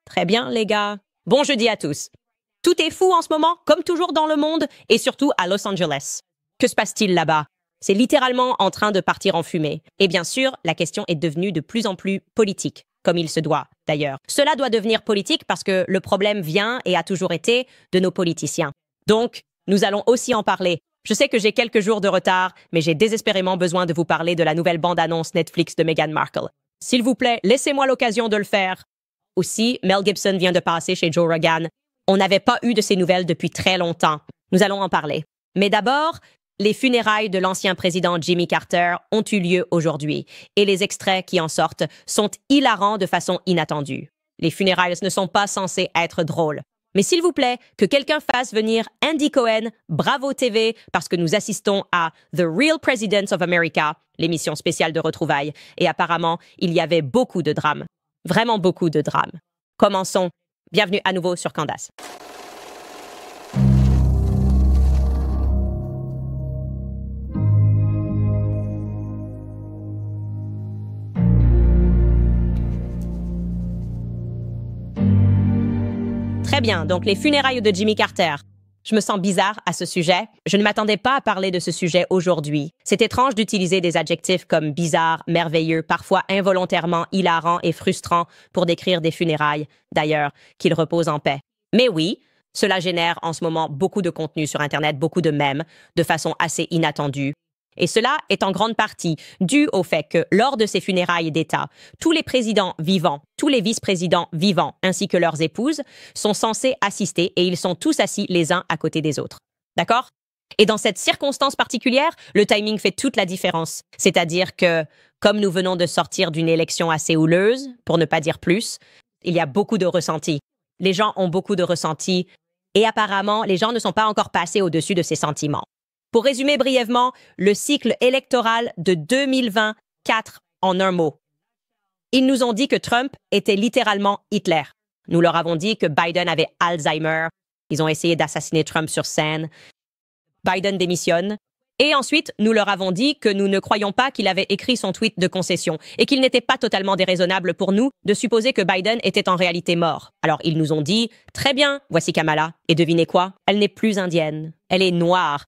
Très bien, les gars. Bon jeudi à tous. Tout est fou en ce moment, comme toujours dans le monde, et surtout à Los Angeles. Que se passe-t-il là-bas? C'est littéralement en train de partir en fumée. Et bien sûr, la question est devenue de plus en plus politique, comme il se doit, d'ailleurs. Cela doit devenir politique parce que le problème vient et a toujours été de nos politiciens. Donc, nous allons aussi en parler. Je sais que j'ai quelques jours de retard, mais j'ai désespérément besoin de vous parler de la nouvelle bande-annonce Netflix de Meghan Markle. S'il vous plaît, laissez-moi l'occasion de le faire. Aussi, Mel Gibson vient de passer chez Joe Rogan. On n'avait pas eu de ces nouvelles depuis très longtemps. Nous allons en parler. Mais d'abord, les funérailles de l'ancien président Jimmy Carter ont eu lieu aujourd'hui et les extraits qui en sortent sont hilarants de façon inattendue. Les funérailles ne sont pas censées être drôles. Mais s'il vous plaît, que quelqu'un fasse venir Andy Cohen, Bravo TV, parce que nous assistons à The Real President of America, l'émission spéciale de retrouvailles, et apparemment, il y avait beaucoup de drames. Vraiment beaucoup de drames. Commençons. Bienvenue à nouveau sur Candace. Très bien, donc les funérailles de Jimmy Carter. Je me sens bizarre à ce sujet. Je ne m'attendais pas à parler de ce sujet aujourd'hui. C'est étrange d'utiliser des adjectifs comme bizarre, merveilleux, parfois involontairement hilarant et frustrant pour décrire des funérailles, d'ailleurs, qu'ils reposent en paix. Mais oui, cela génère en ce moment beaucoup de contenu sur Internet, beaucoup de mèmes, de façon assez inattendue. Et cela est en grande partie dû au fait que, lors de ces funérailles d'État, tous les présidents vivants, tous les vice-présidents vivants, ainsi que leurs épouses, sont censés assister et ils sont tous assis les uns à côté des autres. D'accord? Et dans cette circonstance particulière, le timing fait toute la différence. C'est-à-dire que, comme nous venons de sortir d'une élection assez houleuse, pour ne pas dire plus, il y a beaucoup de ressentis. Les gens ont beaucoup de ressentis et apparemment, les gens ne sont pas encore passés au-dessus de ces sentiments. Pour résumer brièvement, le cycle électoral de 2024 en un mot. Ils nous ont dit que Trump était littéralement Hitler. Nous leur avons dit que Biden avait Alzheimer. Ils ont essayé d'assassiner Trump sur scène. Biden démissionne. Et ensuite, nous leur avons dit que nous ne croyons pas qu'il avait écrit son tweet de concession et qu'il n'était pas totalement déraisonnable pour nous de supposer que Biden était en réalité mort. Alors, ils nous ont dit « Très bien, voici Kamala. Et devinez quoi? Elle n'est plus indienne. Elle est noire. »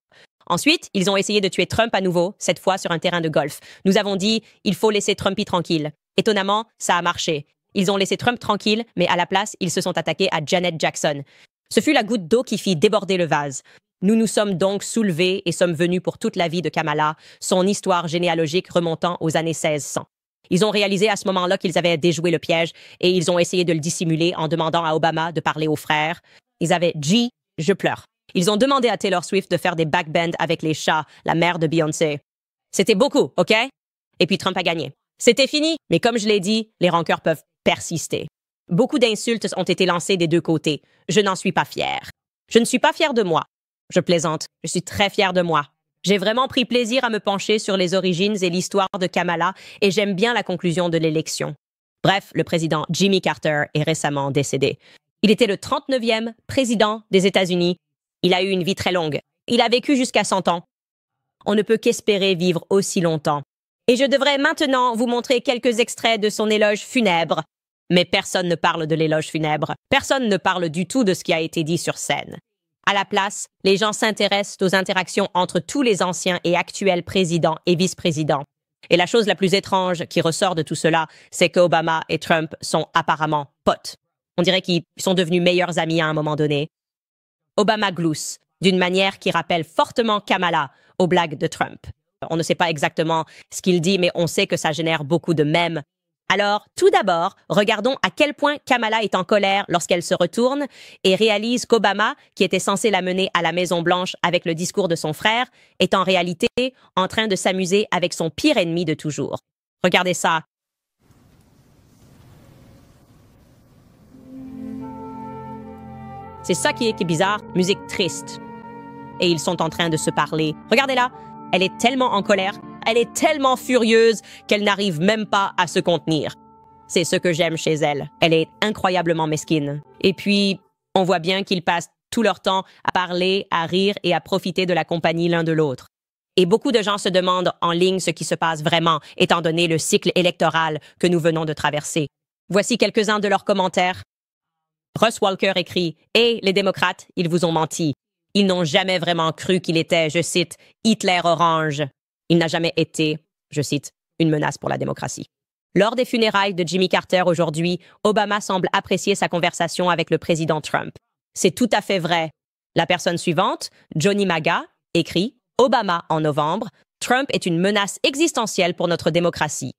Ensuite, ils ont essayé de tuer Trump à nouveau, cette fois sur un terrain de golf. Nous avons dit « Il faut laisser Trumpy tranquille ». Étonnamment, ça a marché. Ils ont laissé Trump tranquille, mais à la place, ils se sont attaqués à Janet Jackson. Ce fut la goutte d'eau qui fit déborder le vase. Nous nous sommes donc soulevés et sommes venus pour toute la vie de Kamala, son histoire généalogique remontant aux années 1600. Ils ont réalisé à ce moment-là qu'ils avaient déjoué le piège et ils ont essayé de le dissimuler en demandant à Obama de parler aux frères. Ils avaient dit « Je pleure ». Ils ont demandé à Taylor Swift de faire des backbends avec les chats, la mère de Beyoncé. C'était beaucoup, OK? Et puis Trump a gagné. C'était fini, mais comme je l'ai dit, les rancœurs peuvent persister. Beaucoup d'insultes ont été lancées des deux côtés. Je n'en suis pas fière. Je ne suis pas fière de moi. Je plaisante. Je suis très fière de moi. J'ai vraiment pris plaisir à me pencher sur les origines et l'histoire de Kamala et j'aime bien la conclusion de l'élection. Bref, le président Jimmy Carter est récemment décédé. Il était le 39e président des États-Unis. Il a eu une vie très longue. Il a vécu jusqu'à 100 ans. On ne peut qu'espérer vivre aussi longtemps. Et je devrais maintenant vous montrer quelques extraits de son éloge funèbre. Mais personne ne parle de l'éloge funèbre. Personne ne parle du tout de ce qui a été dit sur scène. À la place, les gens s'intéressent aux interactions entre tous les anciens et actuels présidents et vice-présidents. Et la chose la plus étrange qui ressort de tout cela, c'est qu'Obama et Trump sont apparemment potes. On dirait qu'ils sont devenus meilleurs amis à un moment donné. Obama glousse, d'une manière qui rappelle fortement Kamala aux blagues de Trump. On ne sait pas exactement ce qu'il dit, mais on sait que ça génère beaucoup de mèmes. Alors, tout d'abord, regardons à quel point Kamala est en colère lorsqu'elle se retourne et réalise qu'Obama, qui était censé la mener à la Maison-Blanche avec le discours de son frère, est en réalité en train de s'amuser avec son pire ennemi de toujours. Regardez ça. C'est ça qui est bizarre, musique triste. Et ils sont en train de se parler. Regardez-la, elle est tellement en colère, elle est tellement furieuse qu'elle n'arrive même pas à se contenir. C'est ce que j'aime chez elle. Elle est incroyablement mesquine. Et puis, on voit bien qu'ils passent tout leur temps à parler, à rire et à profiter de la compagnie l'un de l'autre. Et beaucoup de gens se demandent en ligne ce qui se passe vraiment, étant donné le cycle électoral que nous venons de traverser. Voici quelques-uns de leurs commentaires. Russ Walker écrit « Et les démocrates, ils vous ont menti. Ils n'ont jamais vraiment cru qu'il était, je cite, Hitler orange. Il n'a jamais été, je cite, une menace pour la démocratie. » Lors des funérailles de Jimmy Carter aujourd'hui, Obama semble apprécier sa conversation avec le président Trump. C'est tout à fait vrai. La personne suivante, Johnny Maga, écrit « Obama en novembre, Trump est une menace existentielle pour notre démocratie. »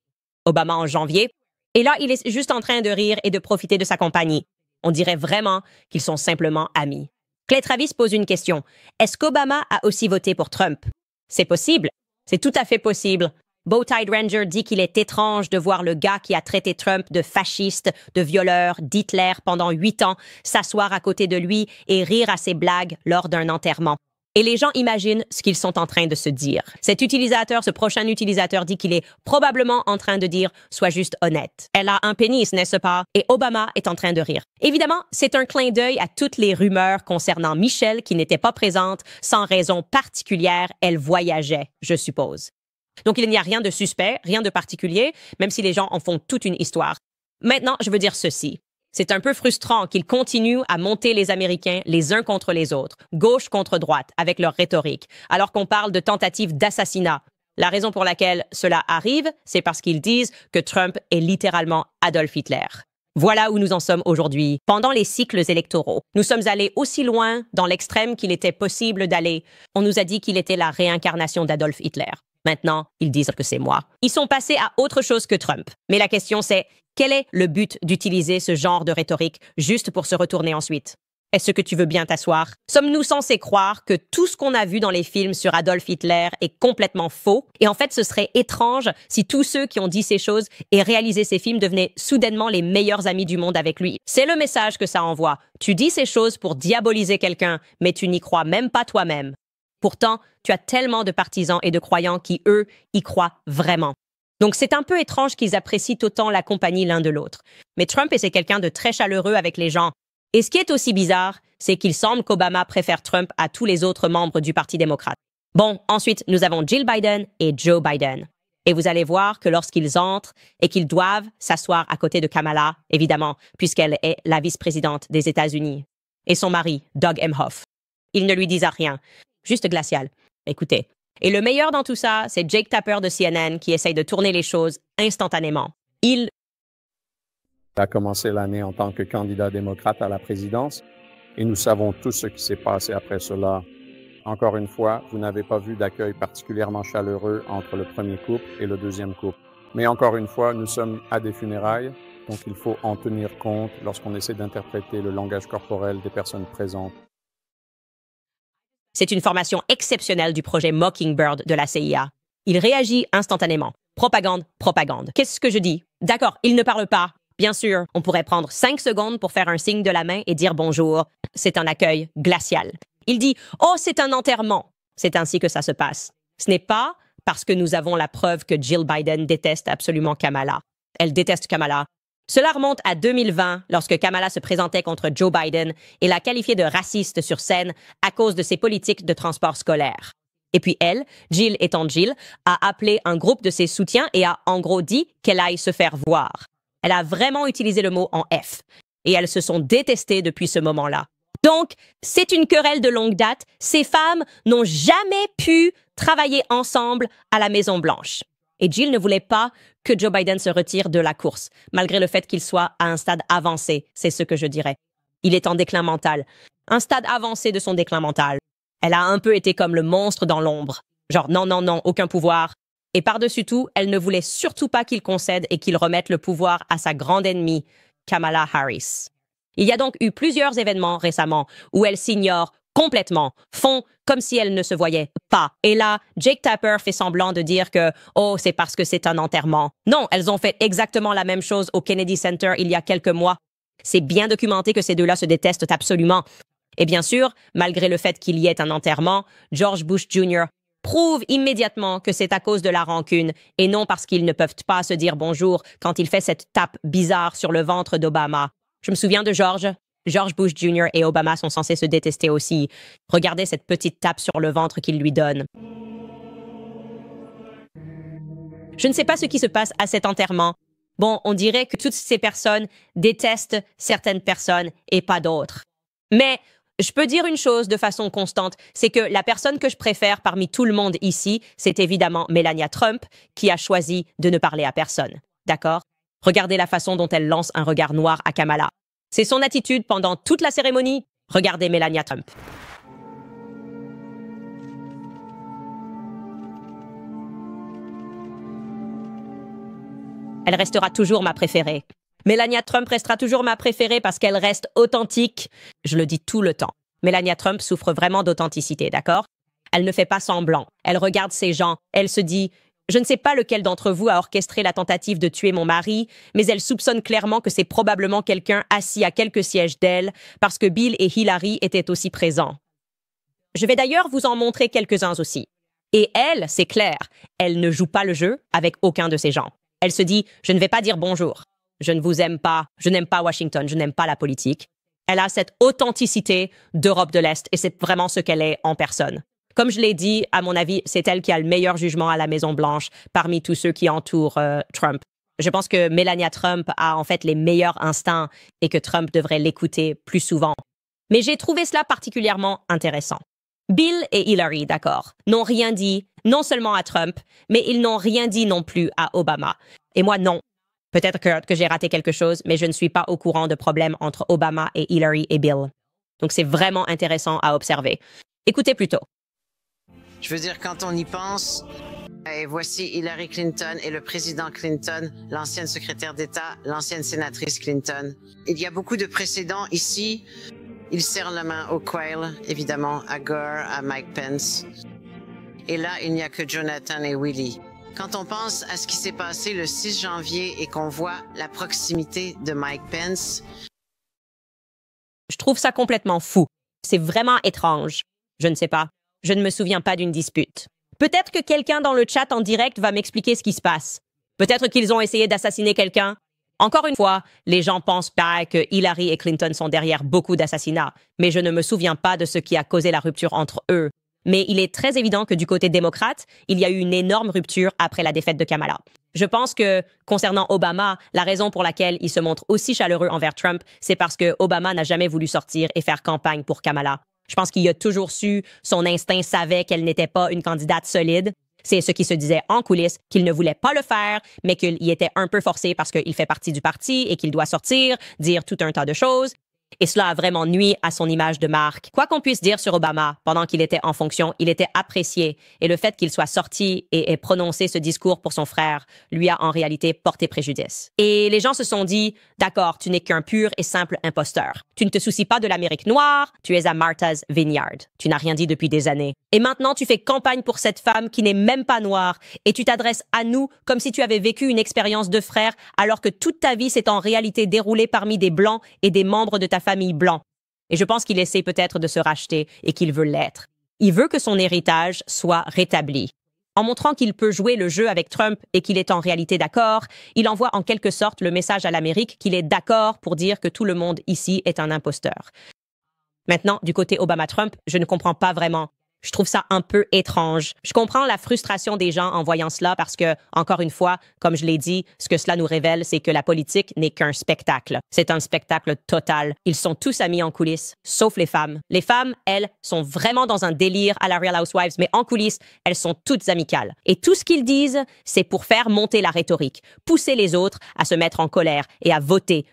Obama en janvier, et là, il est juste en train de rire et de profiter de sa compagnie. On dirait vraiment qu'ils sont simplement amis. Clay Travis pose une question. Est-ce qu'Obama a aussi voté pour Trump? C'est possible. C'est tout à fait possible. Bowtide Ranger dit qu'il est étrange de voir le gars qui a traité Trump de fasciste, de violeur, d'Hitler pendant 8 ans, s'asseoir à côté de lui et rire à ses blagues lors d'un enterrement. Et les gens imaginent ce qu'ils sont en train de se dire. Cet utilisateur, ce prochain utilisateur dit qu'il est probablement en train de dire « Sois juste honnête ». Elle a un pénis, n'est-ce pas? Et Obama est en train de rire. Évidemment, c'est un clin d'œil à toutes les rumeurs concernant Michelle qui n'était pas présente sans raison particulière. Elle voyageait, je suppose. Donc il n'y a rien de suspect, rien de particulier, même si les gens en font toute une histoire. Maintenant, je veux dire ceci. C'est un peu frustrant qu'ils continuent à monter les Américains les uns contre les autres, gauche contre droite, avec leur rhétorique, alors qu'on parle de tentatives d'assassinat. La raison pour laquelle cela arrive, c'est parce qu'ils disent que Trump est littéralement Adolf Hitler. Voilà où nous en sommes aujourd'hui. Pendant les cycles électoraux, nous sommes allés aussi loin dans l'extrême qu'il était possible d'aller. On nous a dit qu'il était la réincarnation d'Adolf Hitler. Maintenant, ils disent que c'est moi. Ils sont passés à autre chose que Trump. Mais la question c'est, quel est le but d'utiliser ce genre de rhétorique juste pour se retourner ensuite? Est-ce que tu veux bien t'asseoir? Sommes-nous censés croire que tout ce qu'on a vu dans les films sur Adolf Hitler est complètement faux? Et en fait, ce serait étrange si tous ceux qui ont dit ces choses et réalisé ces films devenaient soudainement les meilleurs amis du monde avec lui. C'est le message que ça envoie. Tu dis ces choses pour diaboliser quelqu'un, mais tu n'y crois même pas toi-même. Pourtant, tu as tellement de partisans et de croyants qui, eux, y croient vraiment. Donc, c'est un peu étrange qu'ils apprécient autant la compagnie l'un de l'autre. Mais Trump est quelqu'un de très chaleureux avec les gens. Et ce qui est aussi bizarre, c'est qu'il semble qu'Obama préfère Trump à tous les autres membres du Parti démocrate. Bon, ensuite, nous avons Jill Biden et Joe Biden. Et vous allez voir que lorsqu'ils entrent et qu'ils doivent s'asseoir à côté de Kamala, évidemment, puisqu'elle est la vice-présidente des États-Unis, et son mari, Doug Emhoff, ils ne lui disent rien. Juste glacial. Écoutez. Et le meilleur dans tout ça, c'est Jake Tapper de CNN qui essaye de tourner les choses instantanément. Il a commencé l'année en tant que candidat démocrate à la présidence et nous savons tout ce qui s'est passé après cela. Encore une fois, vous n'avez pas vu d'accueil particulièrement chaleureux entre le premier couple et le deuxième couple. Mais encore une fois, nous sommes à des funérailles, donc il faut en tenir compte lorsqu'on essaie d'interpréter le langage corporel des personnes présentes. C'est une formation exceptionnelle du projet Mockingbird de la CIA. Il réagit instantanément. Propagande, propagande. Qu'est-ce que je dis? D'accord, il ne parle pas. Bien sûr, on pourrait prendre 5 secondes pour faire un signe de la main et dire bonjour. C'est un accueil glacial. Il dit « Oh, c'est un enterrement ». C'est ainsi que ça se passe. Ce n'est pas parce que nous avons la preuve que Jill Biden déteste absolument Kamala. Elle déteste Kamala. Cela remonte à 2020, lorsque Kamala se présentait contre Joe Biden et l'a qualifié de raciste sur scène à cause de ses politiques de transport scolaire. Et puis elle, Jill étant Jill, a appelé un groupe de ses soutiens et a en gros dit qu'elle aille se faire voir. Elle a vraiment utilisé le mot en F. Et elles se sont détestées depuis ce moment-là. Donc, c'est une querelle de longue date. Ces femmes n'ont jamais pu travailler ensemble à la Maison-Blanche. Et Jill ne voulait pas que Joe Biden se retire de la course, malgré le fait qu'il soit à un stade avancé, c'est ce que je dirais. Il est en déclin mental. Un stade avancé de son déclin mental. Elle a un peu été comme le monstre dans l'ombre. Genre, non, non, non, aucun pouvoir. Et par-dessus tout, elle ne voulait surtout pas qu'il concède et qu'il remette le pouvoir à sa grande ennemie, Kamala Harris. Il y a donc eu plusieurs événements récemment où elle s'ignore complètement, font comme si elle ne se voyait pas. Et là, Jake Tapper fait semblant de dire que « Oh, c'est parce que c'est un enterrement ». Non, elles ont fait exactement la même chose au Kennedy Center il y a quelques mois. C'est bien documenté que ces deux-là se détestent absolument. Et bien sûr, malgré le fait qu'il y ait un enterrement, George Bush Jr. prouve immédiatement que c'est à cause de la rancune et non parce qu'ils ne peuvent pas se dire bonjour quand il fait cette tape bizarre sur le ventre d'Obama. Je me souviens de George. George Bush Jr. et Obama sont censés se détester aussi. Regardez cette petite tape sur le ventre qu'il lui donne. Je ne sais pas ce qui se passe à cet enterrement, Bon, on dirait que toutes ces personnes détestent certaines personnes et pas d'autres. Mais je peux dire une chose de façon constante, c'est que la personne que je préfère parmi tout le monde ici, c'est évidemment Melania Trump, qui a choisi de ne parler à personne. D'accord? Regardez la façon dont elle lance un regard noir à Kamala. C'est son attitude pendant toute la cérémonie. Regardez Melania Trump. Elle restera toujours ma préférée. Melania Trump restera toujours ma préférée parce qu'elle reste authentique. Je le dis tout le temps. Melania Trump souffre vraiment d'authenticité, d'accord? Elle ne fait pas semblant. Elle regarde ces gens. Elle se dit « Je ne sais pas lequel d'entre vous a orchestré la tentative de tuer mon mari, mais elle soupçonne clairement que c'est probablement quelqu'un assis à quelques sièges d'elle parce que Bill et Hillary étaient aussi présents. » Je vais d'ailleurs vous en montrer quelques-uns aussi. Et elle, c'est clair, elle ne joue pas le jeu avec aucun de ces gens. Elle se dit « Je ne vais pas dire bonjour. Je ne vous aime pas. Je n'aime pas Washington. Je n'aime pas la politique. » Elle a cette authenticité d'Europe de l'Est et c'est vraiment ce qu'elle est en personne. Comme je l'ai dit, à mon avis, c'est elle qui a le meilleur jugement à la Maison-Blanche parmi tous ceux qui entourent Trump. Je pense que Melania Trump a en fait les meilleurs instincts et que Trump devrait l'écouter plus souvent. Mais j'ai trouvé cela particulièrement intéressant. Bill et Hillary, d'accord, n'ont rien dit, non seulement à Trump, mais ils n'ont rien dit non plus à Obama. Et moi, non. Peut-être que j'ai raté quelque chose, mais je ne suis pas au courant de problèmes entre Obama et Hillary et Bill. Donc c'est vraiment intéressant à observer. Écoutez plutôt. Je veux dire, quand on y pense, et voici Hillary Clinton et le président Clinton, l'ancienne secrétaire d'État, l'ancienne sénatrice Clinton. Il y a beaucoup de précédents ici. Il serre la main au Quayle, évidemment, à Gore, à Mike Pence. Et là, il n'y a que Jonathan et Willie. Quand on pense à ce qui s'est passé le 6 janvier et qu'on voit la proximité de Mike Pence... Je trouve ça complètement fou. C'est vraiment étrange. Je ne sais pas. Je ne me souviens pas d'une dispute. Peut-être que quelqu'un dans le chat en direct va m'expliquer ce qui se passe. Peut-être qu'ils ont essayé d'assassiner quelqu'un. Encore une fois, les gens pensent pas que Hillary et Clinton sont derrière beaucoup d'assassinats, mais je ne me souviens pas de ce qui a causé la rupture entre eux. Mais il est très évident que du côté démocrate, il y a eu une énorme rupture après la défaite de Kamala. Je pense que, concernant Obama, la raison pour laquelle il se montre aussi chaleureux envers Trump, c'est parce que Obama n'a jamais voulu sortir et faire campagne pour Kamala. Je pense qu'il a toujours su, son instinct savait qu'elle n'était pas une candidate solide. C'est ce qui se disait en coulisses, qu'il ne voulait pas le faire, mais qu'il y était un peu forcé parce qu'il fait partie du parti et qu'il doit sortir, dire tout un tas de choses. Et cela a vraiment nui à son image de marque. Quoi qu'on puisse dire sur Obama, pendant qu'il était en fonction, il était apprécié. Et le fait qu'il soit sorti et ait prononcé ce discours pour son frère lui a en réalité porté préjudice. Et les gens se sont dit, d'accord, tu n'es qu'un pur et simple imposteur. Tu ne te soucies pas de l'Amérique noire, tu es à Martha's Vineyard. Tu n'as rien dit depuis des années. Et maintenant, tu fais campagne pour cette femme qui n'est même pas noire et tu t'adresses à nous comme si tu avais vécu une expérience de frère alors que toute ta vie s'est en réalité déroulée parmi des blancs et des membres de ta famille blanc. Et je pense qu'il essaie peut-être de se racheter et qu'il veut l'être. Il veut que son héritage soit rétabli. En montrant qu'il peut jouer le jeu avec Trump et qu'il est en réalité d'accord, il envoie en quelque sorte le message à l'Amérique qu'il est d'accord pour dire que tout le monde ici est un imposteur. Maintenant, du côté Obama-Trump, je ne comprends pas vraiment. Je trouve ça un peu étrange. Je comprends la frustration des gens en voyant cela parce que, encore une fois, comme je l'ai dit, ce que cela nous révèle, c'est que la politique n'est qu'un spectacle. C'est un spectacle total. Ils sont tous amis en coulisses, sauf les femmes. Les femmes, elles, sont vraiment dans un délire à la Real Housewives, mais en coulisses, elles sont toutes amicales. Et tout ce qu'ils disent, c'est pour faire monter la rhétorique, pousser les autres à se mettre en colère et à voter,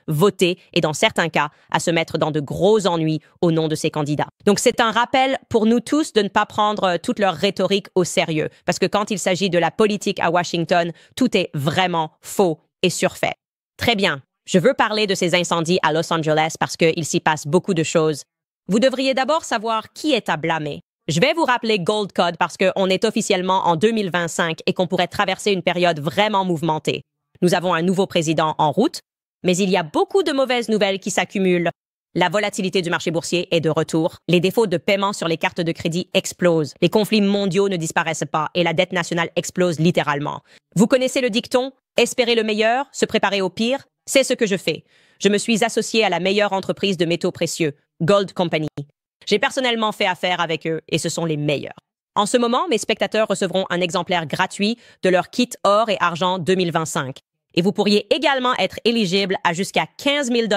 et dans certains cas, à se mettre dans de gros ennuis au nom de ces candidats. Donc c'est un rappel pour nous tous de ne pas prendre toute leur rhétorique au sérieux. Parce que quand il s'agit de la politique à Washington, tout est vraiment faux et surfait. Très bien. Je veux parler de ces incendies à Los Angeles parce qu'il s'y passe beaucoup de choses. Vous devriez d'abord savoir qui est à blâmer. Je vais vous rappeler Gold Code parce qu'on est officiellement en 2025 et qu'on pourrait traverser une période vraiment mouvementée. Nous avons un nouveau président en route, mais il y a beaucoup de mauvaises nouvelles qui s'accumulent. La volatilité du marché boursier est de retour. Les défauts de paiement sur les cartes de crédit explosent. Les conflits mondiaux ne disparaissent pas et la dette nationale explose littéralement. Vous connaissez le dicton « Espérer le meilleur, se préparer au pire ». C'est ce que je fais. Je me suis associé à la meilleure entreprise de métaux précieux, Gold Company. J'ai personnellement fait affaire avec eux et ce sont les meilleurs. En ce moment, mes spectateurs recevront un exemplaire gratuit de leur kit or et argent 2025. Et vous pourriez également être éligible à jusqu'à 15 000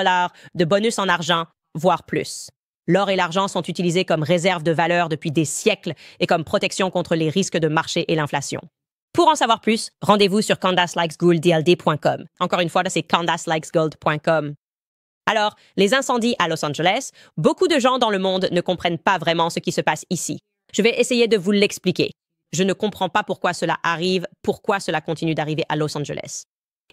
de bonus en argent, voire plus. L'or et l'argent sont utilisés comme réserve de valeur depuis des siècles et comme protection contre les risques de marché et l'inflation. Pour en savoir plus, rendez-vous sur CandaceLikesGouldDLD.com. Encore une fois, là, c'est CandaceLikesGold.com. Alors, les incendies à Los Angeles, beaucoup de gens dans le monde ne comprennent pas vraiment ce qui se passe ici. Je vais essayer de vous l'expliquer. Je ne comprends pas pourquoi cela arrive, pourquoi cela continue d'arriver à Los Angeles.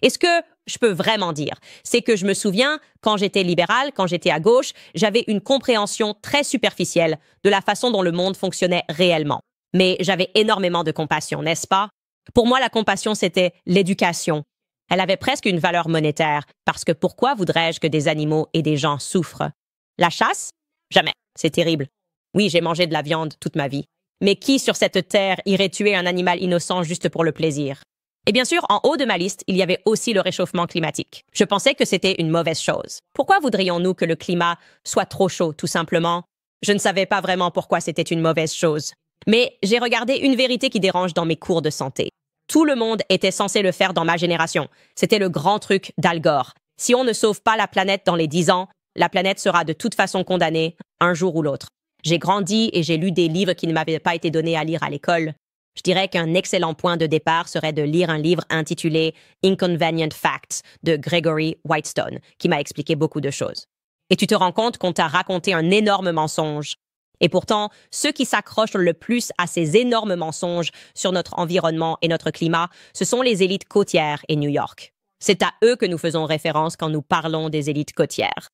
Et ce que je peux vraiment dire, c'est que je me souviens, quand j'étais libéral, quand j'étais à gauche, j'avais une compréhension très superficielle de la façon dont le monde fonctionnait réellement. Mais j'avais énormément de compassion, n'est-ce pas? Pour moi, la compassion, c'était l'éducation. Elle avait presque une valeur monétaire, parce que pourquoi voudrais-je que des animaux et des gens souffrent? La chasse? Jamais. C'est terrible. Oui, j'ai mangé de la viande toute ma vie. Mais qui sur cette terre irait tuer un animal innocent juste pour le plaisir? Et bien sûr, en haut de ma liste, il y avait aussi le réchauffement climatique. Je pensais que c'était une mauvaise chose. Pourquoi voudrions-nous que le climat soit trop chaud, tout simplement? Je ne savais pas vraiment pourquoi c'était une mauvaise chose. Mais j'ai regardé une vérité qui dérange dans mes cours de santé. Tout le monde était censé le faire dans ma génération. C'était le grand truc d'Al Gore. Si on ne sauve pas la planète dans les 10 ans, la planète sera de toute façon condamnée, un jour ou l'autre. J'ai grandi et j'ai lu des livres qui ne m'avaient pas été donnés à lire à l'école. Je dirais qu'un excellent point de départ serait de lire un livre intitulé Inconvenient Facts de Gregory Whitestone, qui m'a expliqué beaucoup de choses. Et tu te rends compte qu'on t'a raconté un énorme mensonge. Et pourtant, ceux qui s'accrochent le plus à ces énormes mensonges sur notre environnement et notre climat, ce sont les élites côtières et New York. C'est à eux que nous faisons référence quand nous parlons des élites côtières.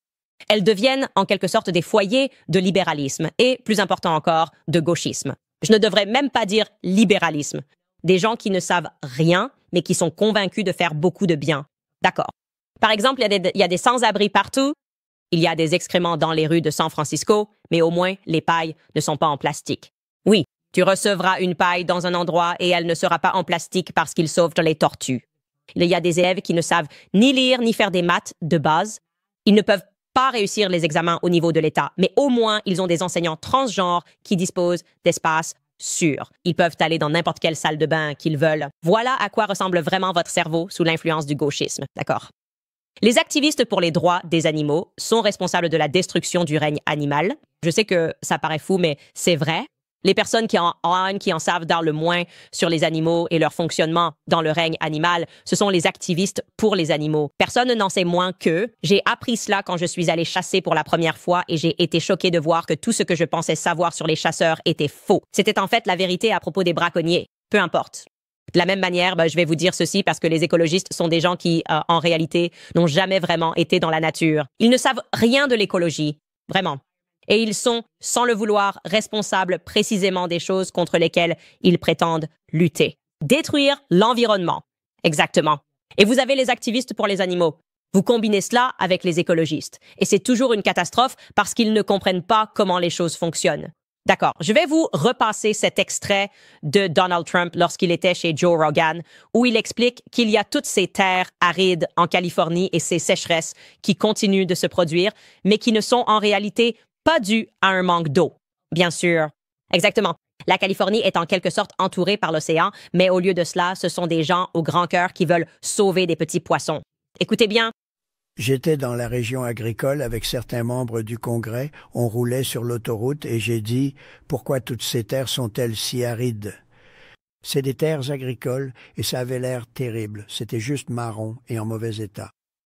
Elles deviennent en quelque sorte des foyers de libéralisme et, plus important encore, de gauchisme. Je ne devrais même pas dire libéralisme. Des gens qui ne savent rien, mais qui sont convaincus de faire beaucoup de bien. D'accord. Par exemple, il y a des sans-abri partout. Il y a des excréments dans les rues de San Francisco, mais au moins, les pailles ne sont pas en plastique. Oui, tu recevras une paille dans un endroit et elle ne sera pas en plastique parce qu'ils sauvent les tortues. Il y a des élèves qui ne savent ni lire ni faire des maths de base. Ils ne peuvent pas réussir les examens au niveau de l'État, mais au moins, ils ont des enseignants transgenres qui disposent d'espaces sûrs. Ils peuvent aller dans n'importe quelle salle de bain qu'ils veulent. Voilà à quoi ressemble vraiment votre cerveau sous l'influence du gauchisme, d'accord? Les activistes pour les droits des animaux sont responsables de la destruction du règne animal. Je sais que ça paraît fou, mais c'est vrai. Les personnes qui en savent dans le moins sur les animaux et leur fonctionnement dans le règne animal, ce sont les activistes pour les animaux. Personne n'en sait moins qu'eux. J'ai appris cela quand je suis allée chasser pour la première fois et j'ai été choquée de voir que tout ce que je pensais savoir sur les chasseurs était faux. C'était en fait la vérité à propos des braconniers. Peu importe. De la même manière, je vais vous dire ceci parce que les écologistes sont des gens qui, en réalité, n'ont jamais vraiment été dans la nature. Ils ne savent rien de l'écologie. Vraiment. Et ils sont, sans le vouloir, responsables précisément des choses contre lesquelles ils prétendent lutter. Détruire l'environnement. Exactement. Et vous avez les activistes pour les animaux. Vous combinez cela avec les écologistes. Et c'est toujours une catastrophe parce qu'ils ne comprennent pas comment les choses fonctionnent. D'accord, je vais vous repasser cet extrait de Donald Trump lorsqu'il était chez Joe Rogan, où il explique qu'il y a toutes ces terres arides en Californie et ces sécheresses qui continuent de se produire, mais qui ne sont en réalité pas dues à un manque d'eau. Bien sûr. Exactement. La Californie est en quelque sorte entourée par l'océan, mais au lieu de cela, ce sont des gens au grand cœur qui veulent sauver des petits poissons. Écoutez bien. J'étais dans la région agricole avec certains membres du Congrès. On roulait sur l'autoroute et j'ai dit « Pourquoi toutes ces terres sont-elles si arides ?» C'est des terres agricoles et ça avait l'air terrible. C'était juste marron et en mauvais état.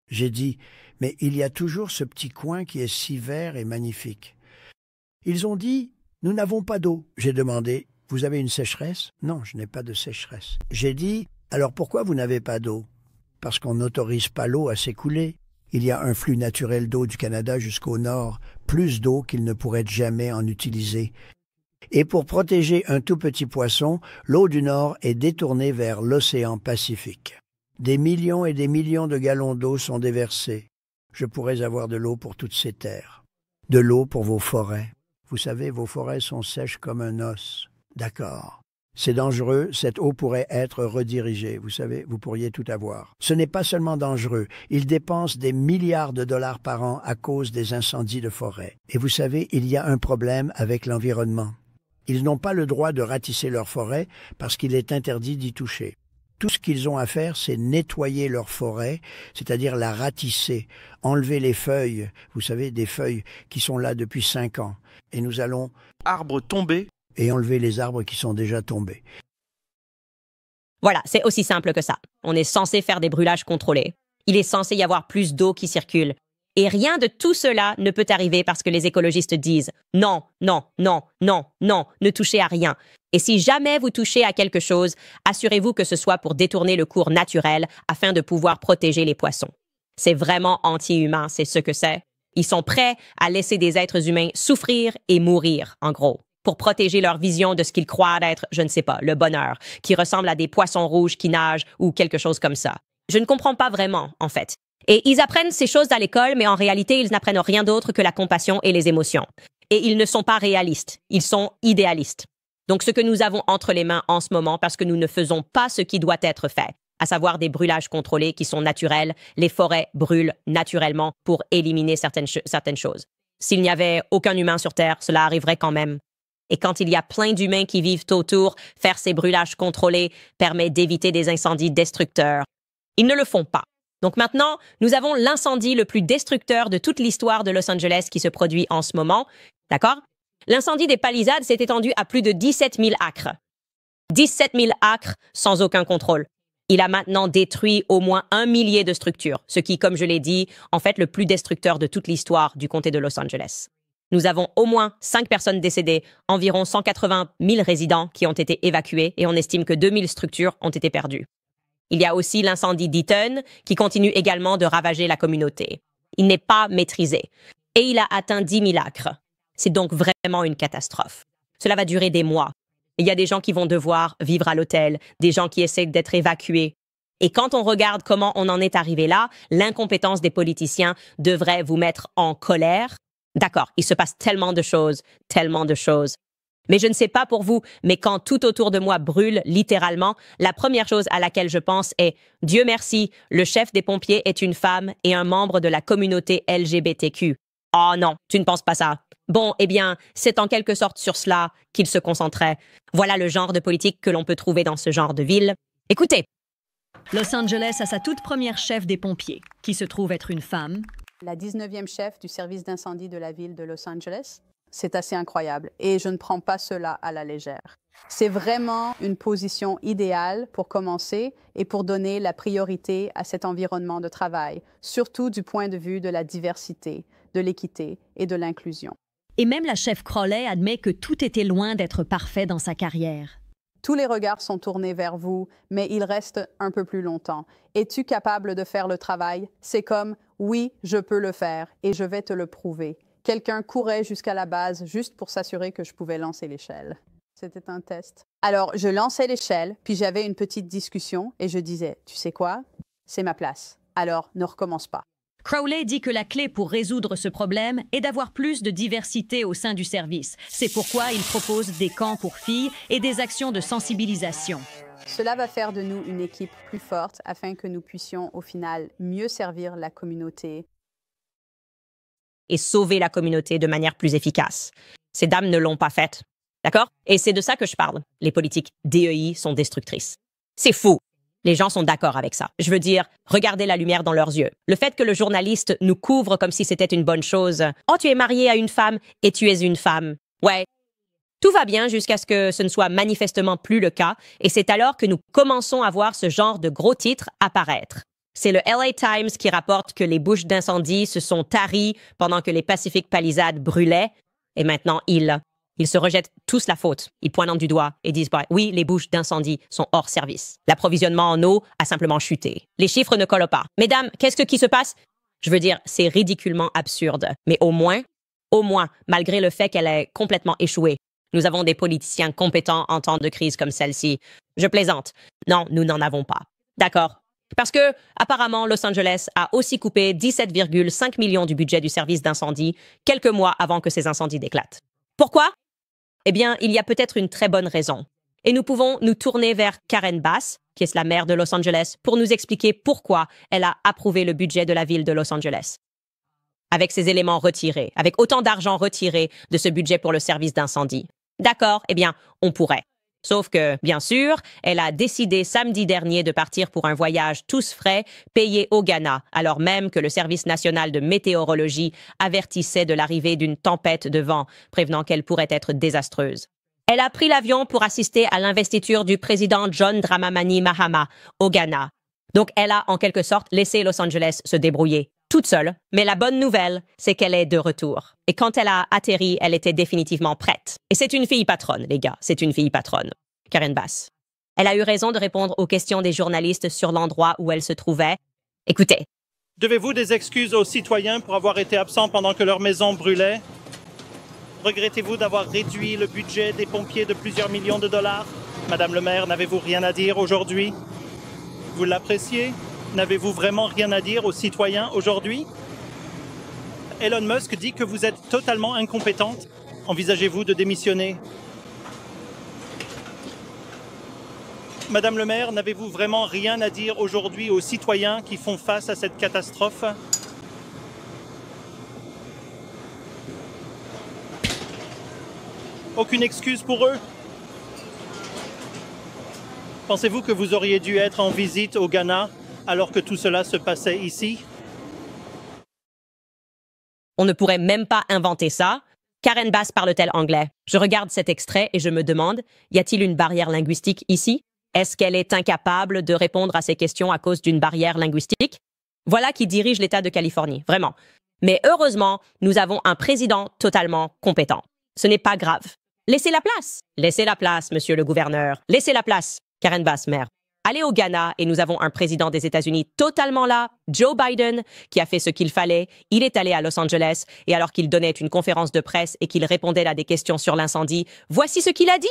J'ai dit « Mais il y a toujours ce petit coin qui est si vert et magnifique. » Ils ont dit « Nous n'avons pas d'eau. » J'ai demandé « Vous avez une sécheresse ?» « Non, je n'ai pas de sécheresse. » J'ai dit « Alors pourquoi vous n'avez pas d'eau ?» « Parce qu'on n'autorise pas l'eau à s'écouler. » Il y a un flux naturel d'eau du Canada jusqu'au nord, plus d'eau qu'il ne pourrait jamais en utiliser. Et pour protéger un tout petit poisson, l'eau du nord est détournée vers l'océan Pacifique. Des millions et des millions de gallons d'eau sont déversés. Je pourrais avoir de l'eau pour toutes ces terres. De l'eau pour vos forêts. Vous savez, vos forêts sont sèches comme un os. D'accord. C'est dangereux, cette eau pourrait être redirigée. Vous savez, vous pourriez tout avoir. Ce n'est pas seulement dangereux, ils dépensent des milliards de dollars par an à cause des incendies de forêt. Et vous savez, il y a un problème avec l'environnement. Ils n'ont pas le droit de ratisser leur forêt parce qu'il est interdit d'y toucher. Tout ce qu'ils ont à faire, c'est nettoyer leur forêt, c'est-à-dire la ratisser, enlever les feuilles, vous savez, des feuilles qui sont là depuis 5 ans. Et nous allons... Arbres tombés. Et enlever les arbres qui sont déjà tombés. Voilà, c'est aussi simple que ça. On est censé faire des brûlages contrôlés. Il est censé y avoir plus d'eau qui circule. Et rien de tout cela ne peut arriver parce que les écologistes disent « Non, non, non, non, non, ne touchez à rien ». Et si jamais vous touchez à quelque chose, assurez-vous que ce soit pour détourner le cours naturel afin de pouvoir protéger les poissons. C'est vraiment anti-humain, c'est ce que c'est. Ils sont prêts à laisser des êtres humains souffrir et mourir, en gros, pour protéger leur vision de ce qu'ils croient être, je ne sais pas, le bonheur, qui ressemble à des poissons rouges qui nagent ou quelque chose comme ça. Je ne comprends pas vraiment, en fait. Et ils apprennent ces choses à l'école, mais en réalité, ils n'apprennent rien d'autre que la compassion et les émotions. Et ils ne sont pas réalistes, ils sont idéalistes. Donc, ce que nous avons entre les mains en ce moment, parce que nous ne faisons pas ce qui doit être fait, à savoir des brûlages contrôlés qui sont naturels, les forêts brûlent naturellement pour éliminer certaines choses. S'il n'y avait aucun humain sur Terre, cela arriverait quand même. Et quand il y a plein d'humains qui vivent autour, faire ces brûlages contrôlés permet d'éviter des incendies destructeurs. Ils ne le font pas. Donc maintenant, nous avons l'incendie le plus destructeur de toute l'histoire de Los Angeles qui se produit en ce moment. D'accord? L'incendie des palissades s'est étendu à plus de 17 000 acres. 17 000 acres sans aucun contrôle. Il a maintenant détruit au moins 1 millier de structures, ce qui, comme je l'ai dit, en fait le plus destructeur de toute l'histoire du comté de Los Angeles. Nous avons au moins 5 personnes décédées, environ 180 000 résidents qui ont été évacués et on estime que 2 000 structures ont été perdues. Il y a aussi l'incendie d'Eaton qui continue également de ravager la communauté. Il n'est pas maîtrisé et il a atteint 10 000 acres. C'est donc vraiment une catastrophe. Cela va durer des mois. Il y a des gens qui vont devoir vivre à l'hôtel, des gens qui essaient d'être évacués. Et quand on regarde comment on en est arrivé là, l'incompétence des politiciens devrait vous mettre en colère. D'accord, il se passe tellement de choses. Mais je ne sais pas pour vous, mais quand tout autour de moi brûle, littéralement, la première chose à laquelle je pense est « Dieu merci, le chef des pompiers est une femme et un membre de la communauté LGBTQ. » Oh non, tu ne penses pas ça. Bon, eh bien, c'est en quelque sorte sur cela qu'il se concentrait. Voilà le genre de politique que l'on peut trouver dans ce genre de ville. Écoutez. Los Angeles a sa toute première chef des pompiers, qui se trouve être une femme. La 19e chef du service d'incendie de la ville de Los Angeles. C'est assez incroyable et je ne prends pas cela à la légère. C'est vraiment une position idéale pour commencer et pour donner la priorité à cet environnement de travail, surtout du point de vue de la diversité, de l'équité et de l'inclusion. Et même la chef Crowley admet que tout était loin d'être parfait dans sa carrière. Tous les regards sont tournés vers vous, mais il reste un peu plus longtemps. Es-tu capable de faire le travail? C'est comme « oui, je peux le faire et je vais te le prouver ». Quelqu'un courait jusqu'à la base juste pour s'assurer que je pouvais lancer l'échelle. C'était un test. Alors, je lançais l'échelle, puis j'avais une petite discussion et je disais « tu sais quoi? C'est ma place. Alors, ne recommence pas. » Crowley dit que la clé pour résoudre ce problème est d'avoir plus de diversité au sein du service. C'est pourquoi il propose des camps pour filles et des actions de sensibilisation. Cela va faire de nous une équipe plus forte afin que nous puissions au final mieux servir la communauté. Et sauver la communauté de manière plus efficace. Ces dames ne l'ont pas faite. D'accord? Et c'est de ça que je parle. Les politiques DEI sont destructrices. C'est fou. Les gens sont d'accord avec ça. Je veux dire, regardez la lumière dans leurs yeux. Le fait que le journaliste nous couvre comme si c'était une bonne chose. « Oh, tu es marié à une femme et tu es une femme. » Ouais. Tout va bien jusqu'à ce que ce ne soit manifestement plus le cas, et c'est alors que nous commençons à voir ce genre de gros titres apparaître. C'est le LA Times qui rapporte que les bouches d'incendie se sont taries pendant que les Pacific Palisades brûlaient, et maintenant ils se rejettent tous la faute. Ils pointent du doigt et disent « Oui, les bouches d'incendie sont hors service. L'approvisionnement en eau a simplement chuté. Les chiffres ne collent pas. Mesdames, qu'est-ce qui se passe? » Je veux dire, c'est ridiculement absurde. Mais au moins, malgré le fait qu'elle ait complètement échoué, nous avons des politiciens compétents en temps de crise comme celle-ci. Je plaisante. Non, nous n'en avons pas. D'accord. Parce que, apparemment, Los Angeles a aussi coupé 17,5 millions du budget du service d'incendie quelques mois avant que ces incendies éclatent. Pourquoi? Eh bien, il y a peut-être une très bonne raison. Et nous pouvons nous tourner vers Karen Bass, qui est la maire de Los Angeles, pour nous expliquer pourquoi elle a approuvé le budget de la ville de Los Angeles. Avec ces éléments retirés, avec autant d'argent retiré de ce budget pour le service d'incendie. D'accord, eh bien, on pourrait. Sauf que, bien sûr, elle a décidé samedi dernier de partir pour un voyage tous frais, payé au Ghana, alors même que le Service national de météorologie avertissait de l'arrivée d'une tempête de vent, prévenant qu'elle pourrait être désastreuse. Elle a pris l'avion pour assister à l'investiture du président John Dramani Mahama au Ghana. Donc elle a, en quelque sorte, laissé Los Angeles se débrouiller, toute seule. Mais la bonne nouvelle, c'est qu'elle est de retour. Et quand elle a atterri, elle était définitivement prête. Et c'est une fille patronne, les gars, c'est une fille patronne. Karen Bass. Elle a eu raison de répondre aux questions des journalistes sur l'endroit où elle se trouvait. Écoutez. Devez-vous des excuses aux citoyens pour avoir été absents pendant que leur maison brûlait? Regrettez-vous d'avoir réduit le budget des pompiers de plusieurs millions de dollars? Madame le maire, n'avez-vous rien à dire aujourd'hui? Vous l'appréciez? N'avez-vous vraiment rien à dire aux citoyens aujourd'hui? Elon Musk dit que vous êtes totalement incompétente. Envisagez-vous de démissionner? Madame le maire, n'avez-vous vraiment rien à dire aujourd'hui aux citoyens qui font face à cette catastrophe? Aucune excuse pour eux? Pensez-vous que vous auriez dû être en visite au Ghana alors que tout cela se passait ici? On ne pourrait même pas inventer ça. Karen Bass parle-t-elle anglais? Je regarde cet extrait et je me demande, y a-t-il une barrière linguistique ici? Est-ce qu'elle est incapable de répondre à ces questions à cause d'une barrière linguistique? Voilà qui dirige l'État de Californie, vraiment. Mais heureusement, nous avons un président totalement compétent. Ce n'est pas grave. Laissez la place. Laissez la place, monsieur le gouverneur. Laissez la place. Karen Bass, maire. Allez au Ghana et nous avons un président des États-Unis totalement là, Joe Biden, qui a fait ce qu'il fallait. Il est allé à Los Angeles et alors qu'il donnait une conférence de presse et qu'il répondait à des questions sur l'incendie, voici ce qu'il a dit.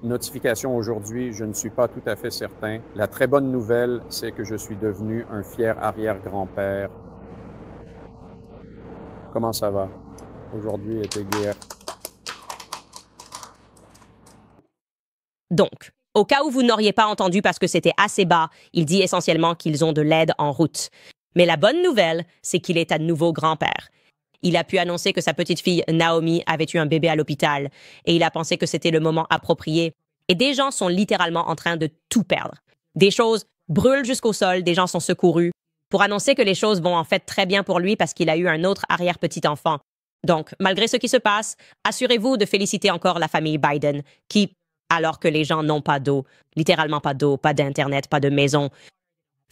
Notification aujourd'hui, je ne suis pas tout à fait certain. La très bonne nouvelle, c'est que je suis devenu un fier arrière-grand-père. Comment ça va? Aujourd'hui était guerre. Donc, au cas où vous n'auriez pas entendu parce que c'était assez bas, il dit essentiellement qu'ils ont de l'aide en route. Mais la bonne nouvelle, c'est qu'il est à nouveau grand-père. Il a pu annoncer que sa petite fille Naomi avait eu un bébé à l'hôpital et il a pensé que c'était le moment approprié. Et des gens sont littéralement en train de tout perdre. Des choses brûlent jusqu'au sol, des gens sont secourus pour annoncer que les choses vont en fait très bien pour lui parce qu'il a eu un autre arrière-petit-enfant. Donc, malgré ce qui se passe, assurez-vous de féliciter encore la famille Biden qui, alors que les gens n'ont pas d'eau, littéralement pas d'eau, pas d'Internet, pas de maison.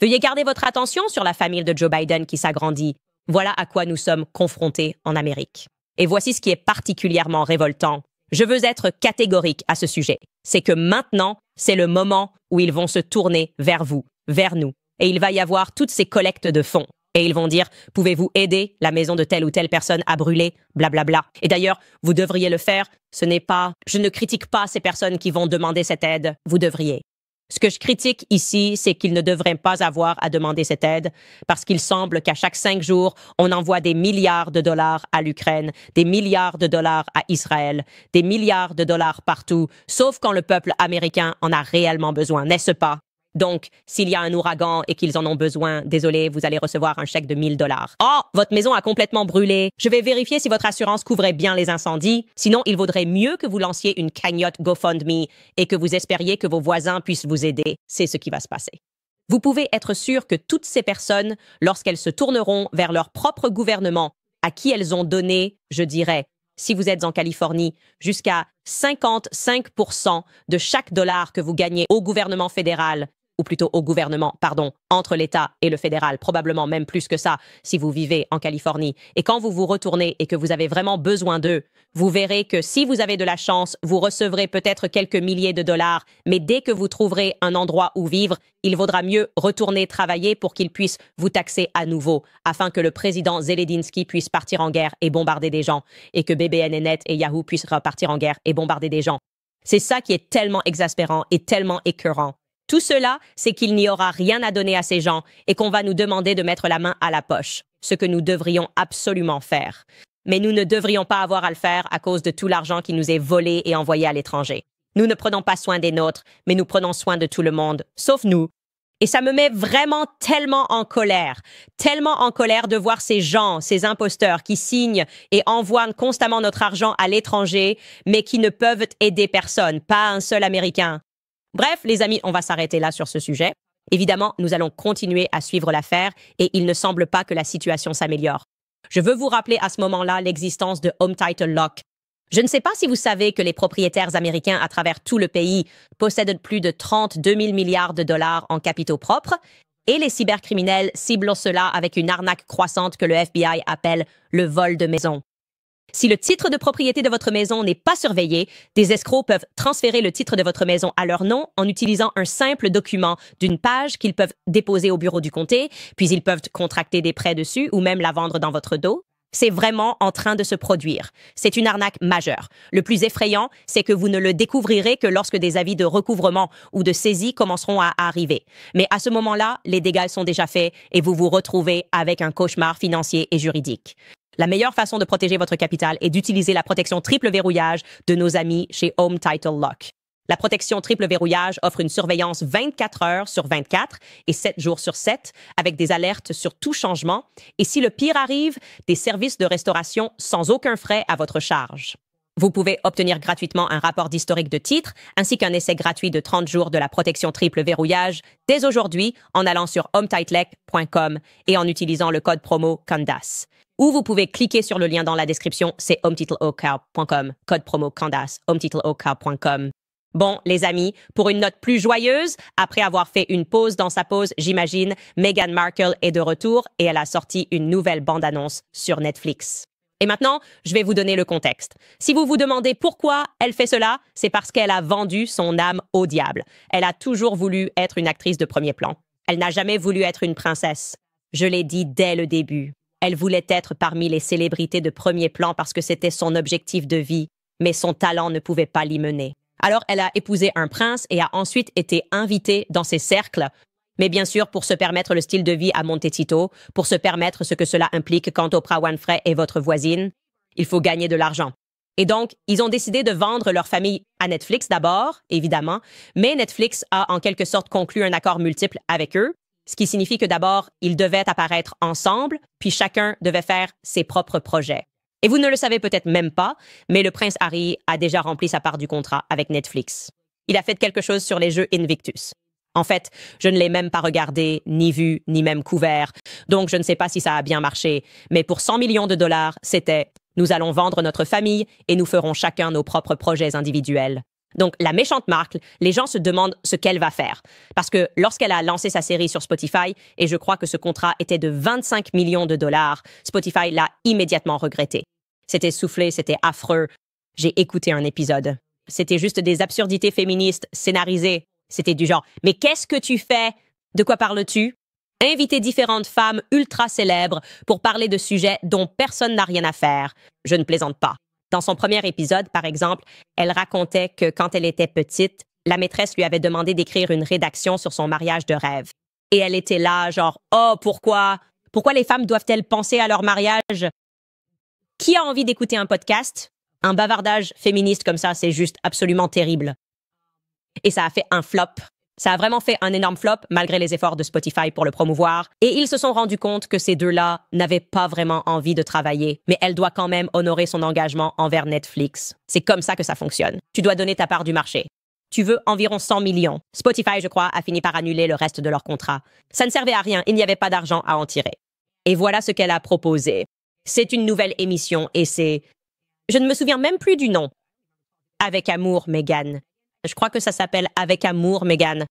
Veuillez garder votre attention sur la famille de Joe Biden qui s'agrandit. Voilà à quoi nous sommes confrontés en Amérique. Et voici ce qui est particulièrement révoltant. Je veux être catégorique à ce sujet. C'est que maintenant, c'est le moment où ils vont se tourner vers vous, vers nous. Et il va y avoir toutes ces collectes de fonds. Et ils vont dire, pouvez-vous aider la maison de telle ou telle personne à brûler, blablabla. Et d'ailleurs, vous devriez le faire. Ce n'est pas, je ne critique pas ces personnes qui vont demander cette aide. Vous devriez. Ce que je critique ici, c'est qu'ils ne devraient pas avoir à demander cette aide parce qu'il semble qu'à chaque 5 jours, on envoie des milliards de dollars à l'Ukraine, des milliards de dollars à Israël, des milliards de dollars partout, sauf quand le peuple américain en a réellement besoin, n'est-ce pas? Donc, s'il y a un ouragan et qu'ils en ont besoin, désolé, vous allez recevoir un chèque de 1 000 $. Oh, votre maison a complètement brûlé. Je vais vérifier si votre assurance couvrait bien les incendies. Sinon, il vaudrait mieux que vous lanciez une cagnotte GoFundMe et que vous espériez que vos voisins puissent vous aider. C'est ce qui va se passer. Vous pouvez être sûr que toutes ces personnes, lorsqu'elles se tourneront vers leur propre gouvernement, à qui elles ont donné, je dirais, si vous êtes en Californie, jusqu'à 55% de chaque dollar que vous gagnez au gouvernement fédéral, ou plutôt au gouvernement, pardon, entre l'État et le fédéral, probablement même plus que ça si vous vivez en Californie. Et quand vous vous retournez et que vous avez vraiment besoin d'eux, vous verrez que si vous avez de la chance, vous recevrez peut-être quelques milliers de dollars, mais dès que vous trouverez un endroit où vivre, il vaudra mieux retourner travailler pour qu'ils puissent vous taxer à nouveau, afin que le président Zelensky puisse partir en guerre et bombarder des gens, et que BBNNet et Yahoo puissent repartir en guerre et bombarder des gens. C'est ça qui est tellement exaspérant et tellement écœurant. Tout cela, c'est qu'il n'y aura rien à donner à ces gens et qu'on va nous demander de mettre la main à la poche, ce que nous devrions absolument faire. Mais nous ne devrions pas avoir à le faire à cause de tout l'argent qui nous est volé et envoyé à l'étranger. Nous ne prenons pas soin des nôtres, mais nous prenons soin de tout le monde, sauf nous. Et ça me met vraiment tellement en colère de voir ces gens, ces imposteurs qui signent et envoient constamment notre argent à l'étranger, mais qui ne peuvent aider personne, pas un seul Américain. Bref, les amis, on va s'arrêter là sur ce sujet. Évidemment, nous allons continuer à suivre l'affaire et il ne semble pas que la situation s'améliore. Je veux vous rappeler à ce moment-là l'existence de Home Title Lock. Je ne sais pas si vous savez que les propriétaires américains à travers tout le pays possèdent plus de 32 000 milliards de dollars en capitaux propres et les cybercriminels ciblent cela avec une arnaque croissante que le FBI appelle le vol de maison. Si le titre de propriété de votre maison n'est pas surveillé, des escrocs peuvent transférer le titre de votre maison à leur nom en utilisant un simple document d'une page qu'ils peuvent déposer au bureau du comté, puis ils peuvent contracter des prêts dessus ou même la vendre dans votre dos. C'est vraiment en train de se produire. C'est une arnaque majeure. Le plus effrayant, c'est que vous ne le découvrirez que lorsque des avis de recouvrement ou de saisie commenceront à arriver. Mais à ce moment-là, les dégâts sont déjà faits et vous vous retrouvez avec un cauchemar financier et juridique. La meilleure façon de protéger votre capital est d'utiliser la protection triple verrouillage de nos amis chez Home Title Lock. La protection triple verrouillage offre une surveillance 24 heures sur 24 et 7 jours sur 7 avec des alertes sur tout changement et si le pire arrive, des services de restauration sans aucun frais à votre charge. Vous pouvez obtenir gratuitement un rapport d'historique de titre ainsi qu'un essai gratuit de 30 jours de la protection triple verrouillage dès aujourd'hui en allant sur hometitlelock.com et en utilisant le code promo CANDAS. Ou vous pouvez cliquer sur le lien dans la description, c'est hometitlelock.com, code promo CANDAS, hometitlelock.com. Bon, les amis, pour une note plus joyeuse, après avoir fait une pause dans sa pause, j'imagine, Meghan Markle est de retour et elle a sorti une nouvelle bande-annonce sur Netflix. Et maintenant, je vais vous donner le contexte. Si vous vous demandez pourquoi elle fait cela, c'est parce qu'elle a vendu son âme au diable. Elle a toujours voulu être une actrice de premier plan. Elle n'a jamais voulu être une princesse. Je l'ai dit dès le début. Elle voulait être parmi les célébrités de premier plan parce que c'était son objectif de vie, mais son talent ne pouvait pas l'y mener. Alors, elle a épousé un prince et a ensuite été invitée dans ses cercles, mais bien sûr pour se permettre le style de vie à Montecito, pour se permettre ce que cela implique quand Oprah Winfrey est votre voisine, il faut gagner de l'argent. Et donc, ils ont décidé de vendre leur famille à Netflix d'abord, évidemment, mais Netflix a en quelque sorte conclu un accord multiple avec eux, ce qui signifie que d'abord, ils devaient apparaître ensemble, puis chacun devait faire ses propres projets. Et vous ne le savez peut-être même pas, mais le prince Harry a déjà rempli sa part du contrat avec Netflix. Il a fait quelque chose sur les jeux Invictus. En fait, je ne l'ai même pas regardé, ni vu, ni même couvert, donc je ne sais pas si ça a bien marché. Mais pour 100 millions de dollars, c'était « Nous allons vendre notre famille et nous ferons chacun nos propres projets individuels ». Donc, la méchante Markle, les gens se demandent ce qu'elle va faire. Parce que lorsqu'elle a lancé sa série sur Spotify, et je crois que ce contrat était de 25 millions de dollars, Spotify l'a immédiatement regretté. C'était soufflé, c'était affreux. J'ai écouté un épisode. C'était juste des absurdités féministes scénarisées. C'était du genre « Mais qu'est-ce que tu fais? De quoi parles-tu? » Inviter différentes femmes ultra célèbres pour parler de sujets dont personne n'a rien à faire. Je ne plaisante pas. Dans son premier épisode, par exemple, elle racontait que quand elle était petite, la maîtresse lui avait demandé d'écrire une rédaction sur son mariage de rêve. Et elle était là, genre « Oh, pourquoi? Pourquoi les femmes doivent-elles penser à leur mariage? » Qui a envie d'écouter un podcast? Un bavardage féministe comme ça, c'est juste absolument terrible. Et ça a fait un flop. Ça a vraiment fait un énorme flop, malgré les efforts de Spotify pour le promouvoir. Et ils se sont rendus compte que ces deux-là n'avaient pas vraiment envie de travailler. Mais elle doit quand même honorer son engagement envers Netflix. C'est comme ça que ça fonctionne. Tu dois donner ta part du marché. Tu veux environ 100 millions. Spotify, je crois, a fini par annuler le reste de leur contrat. Ça ne servait à rien, il n'y avait pas d'argent à en tirer. Et voilà ce qu'elle a proposé. C'est une nouvelle émission et c'est... Je ne me souviens même plus du nom. Avec amour, Meghan. Je crois que ça s'appelle Avec amour, Meghan.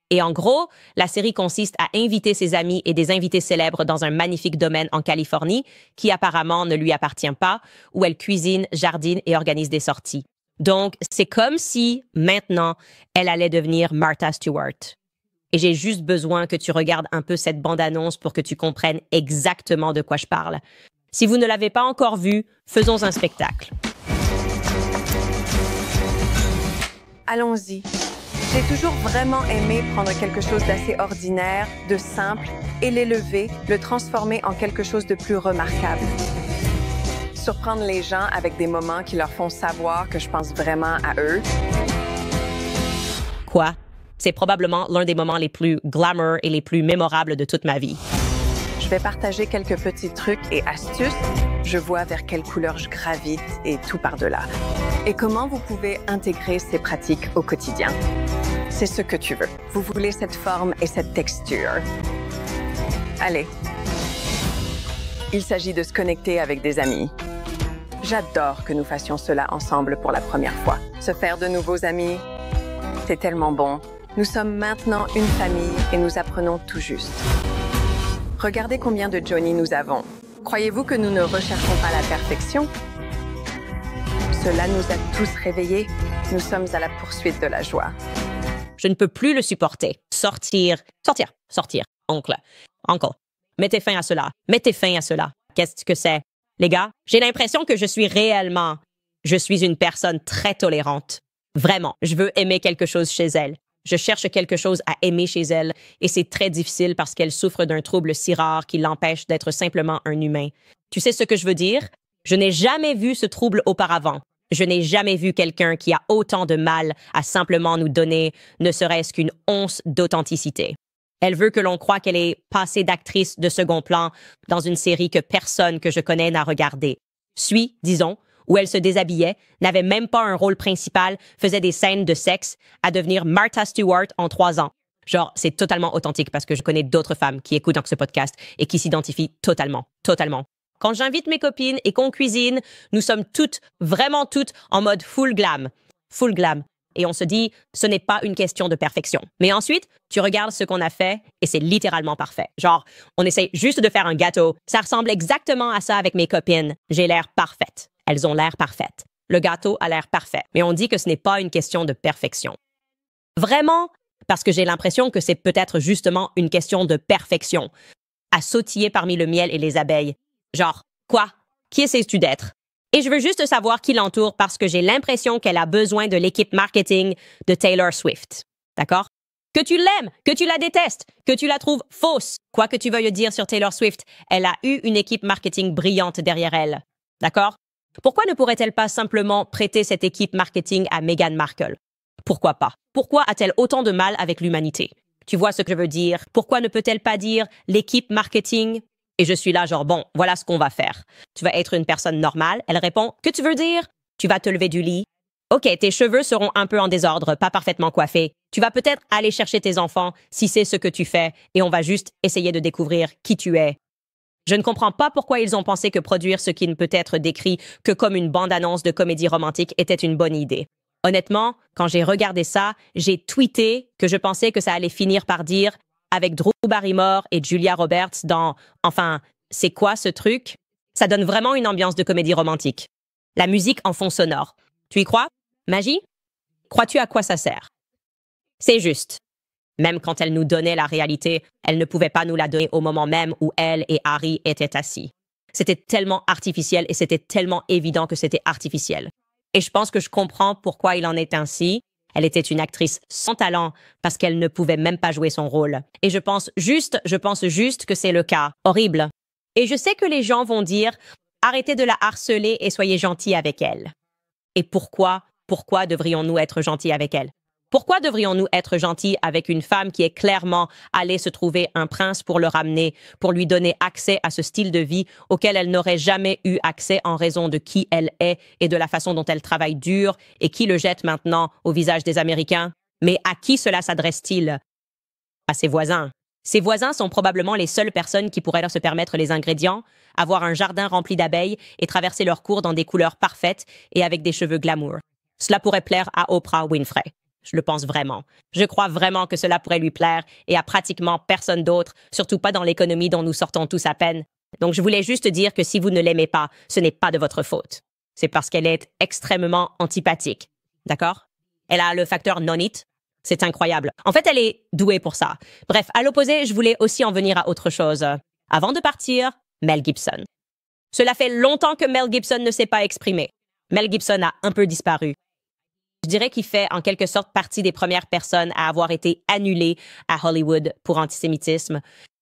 Et en gros, la série consiste à inviter ses amis et des invités célèbres dans un magnifique domaine en Californie qui apparemment ne lui appartient pas, où elle cuisine, jardine et organise des sorties. Donc, c'est comme si, maintenant, elle allait devenir Martha Stewart. Et j'ai juste besoin que tu regardes un peu cette bande-annonce pour que tu comprennes exactement de quoi je parle. Si vous ne l'avez pas encore vue, faisons un spectacle. Allons-y. J'ai toujours vraiment aimé prendre quelque chose d'assez ordinaire, de simple, et l'élever, le transformer en quelque chose de plus remarquable. Surprendre les gens avec des moments qui leur font savoir que je pense vraiment à eux. Quoi? C'est probablement l'un des moments les plus glamour et les plus mémorables de toute ma vie. Je vais partager quelques petits trucs et astuces. Je vois vers quelle couleur je gravite et tout par-delà. Et comment vous pouvez intégrer ces pratiques au quotidien. C'est ce que tu veux. Vous voulez cette forme et cette texture. Allez. Il s'agit de se connecter avec des amis. J'adore que nous fassions cela ensemble pour la première fois. Se faire de nouveaux amis, c'est tellement bon. Nous sommes maintenant une famille et nous apprenons tout juste. Regardez combien de Johnny nous avons. Croyez-vous que nous ne recherchons pas la perfection? Cela nous a tous réveillés. Nous sommes à la poursuite de la joie. Je ne peux plus le supporter. Sortir. Oncle. Mettez fin à cela. Qu'est-ce que c'est? Les gars, j'ai l'impression que je suis une personne très tolérante. Vraiment, je veux aimer quelque chose chez elle. Je cherche quelque chose à aimer chez elle et c'est très difficile parce qu'elle souffre d'un trouble si rare qui l'empêche d'être simplement un humain. Tu sais ce que je veux dire? Je n'ai jamais vu ce trouble auparavant. Je n'ai jamais vu quelqu'un qui a autant de mal à simplement nous donner ne serait-ce qu'une once d'authenticité. Elle veut que l'on croie qu'elle est passée d'actrice de second plan dans une série que personne que je connais n'a regardée. Disons, où elle se déshabillait, n'avait même pas un rôle principal, faisait des scènes de sexe, à devenir Martha Stewart en 3 ans. Genre, c'est totalement authentique parce que je connais d'autres femmes qui écoutent ce podcast et qui s'identifient totalement. Quand j'invite mes copines et qu'on cuisine, nous sommes vraiment toutes en mode full glam. Et on se dit, ce n'est pas une question de perfection. Mais ensuite, tu regardes ce qu'on a fait et c'est littéralement parfait. Genre, on essaie juste de faire un gâteau. Ça ressemble exactement à ça avec mes copines. J'ai l'air parfaite. Elles ont l'air parfaites. Le gâteau a l'air parfait. Mais on dit que ce n'est pas une question de perfection. Vraiment, parce que j'ai l'impression que c'est peut-être justement une question de perfection. À sautiller parmi le miel et les abeilles. Genre, quoi? Qui essaies-tu d'être? Et je veux juste savoir qui l'entoure parce que j'ai l'impression qu'elle a besoin de l'équipe marketing de Taylor Swift. D'accord? Que tu l'aimes, que tu la détestes, que tu la trouves fausse, quoi que tu veuilles dire sur Taylor Swift, elle a eu une équipe marketing brillante derrière elle. D'accord? Pourquoi ne pourrait-elle pas simplement prêter cette équipe marketing à Meghan Markle? Pourquoi pas? Pourquoi a-t-elle autant de mal avec l'humanité? Tu vois ce que je veux dire? Pourquoi ne peut-elle pas dire l'équipe marketing? Et je suis là genre, bon, voilà ce qu'on va faire. Tu vas être une personne normale. Elle répond, que tu veux dire? Tu vas te lever du lit. OK, tes cheveux seront un peu en désordre, pas parfaitement coiffés. Tu vas peut-être aller chercher tes enfants si c'est ce que tu fais et on va juste essayer de découvrir qui tu es. Je ne comprends pas pourquoi ils ont pensé que produire ce qui ne peut être décrit que comme une bande-annonce de comédie romantique était une bonne idée. Honnêtement, quand j'ai regardé ça, j'ai tweeté que je pensais que ça allait finir par dire avec Drew Barrymore et Julia Roberts dans « Enfin, c'est quoi ce truc ?» Ça donne vraiment une ambiance de comédie romantique. La musique en fond sonore. Tu y crois? Magie? Crois-tu à quoi ça sert? C'est juste. Même quand elle nous donnait la réalité, elle ne pouvait pas nous la donner au moment même où elle et Harry étaient assis. C'était tellement artificiel et c'était tellement évident que c'était artificiel. Et je pense que je comprends pourquoi il en est ainsi. Elle était une actrice sans talent parce qu'elle ne pouvait même pas jouer son rôle. Et je pense juste que c'est le cas. Horrible. Et je sais que les gens vont dire « Arrêtez de la harceler et soyez gentils avec elle ». Et pourquoi devrions-nous être gentils avec elle? Pourquoi devrions-nous être gentils avec une femme qui est clairement allée se trouver un prince pour le ramener, pour lui donner accès à ce style de vie auquel elle n'aurait jamais eu accès en raison de qui elle est et de la façon dont elle travaille dur et qui le jette maintenant au visage des Américains? Mais à qui cela s'adresse-t-il? À ses voisins. Ses voisins sont probablement les seules personnes qui pourraient leur se permettre les ingrédients, avoir un jardin rempli d'abeilles et traverser leur cours dans des couleurs parfaites et avec des cheveux glamour. Cela pourrait plaire à Oprah Winfrey. Je le pense vraiment. Je crois vraiment que cela pourrait lui plaire et à pratiquement personne d'autre, surtout pas dans l'économie dont nous sortons tous à peine. Donc je voulais juste dire que si vous ne l'aimez pas, ce n'est pas de votre faute. C'est parce qu'elle est extrêmement antipathique. D'accord? Elle a le facteur non-it. C'est incroyable. En fait, elle est douée pour ça. Bref, à l'opposé, je voulais aussi en venir à autre chose. Avant de partir, Mel Gibson. Cela fait longtemps que Mel Gibson ne s'est pas exprimé. Mel Gibson a un peu disparu. Je dirais qu'il fait en quelque sorte partie des premières personnes à avoir été annulées à Hollywood pour antisémitisme.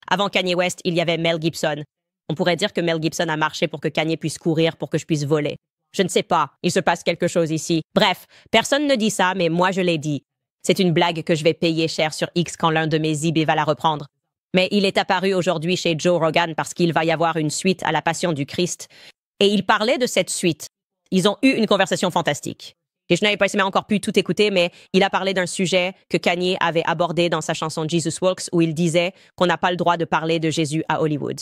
Avant Kanye West, il y avait Mel Gibson. On pourrait dire que Mel Gibson a marché pour que Kanye puisse courir, pour que je puisse voler. Je ne sais pas, il se passe quelque chose ici. Bref, personne ne dit ça, mais moi je l'ai dit. C'est une blague que je vais payer cher sur X quand l'un de mes eBay va la reprendre. Mais il est apparu aujourd'hui chez Joe Rogan parce qu'il va y avoir une suite à la Passion du Christ. Et il parlait de cette suite. Ils ont eu une conversation fantastique. Et je n'avais pas encore pu tout écouter, mais il a parlé d'un sujet que Kanye avait abordé dans sa chanson Jesus Walks, où il disait qu'on n'a pas le droit de parler de Jésus à Hollywood.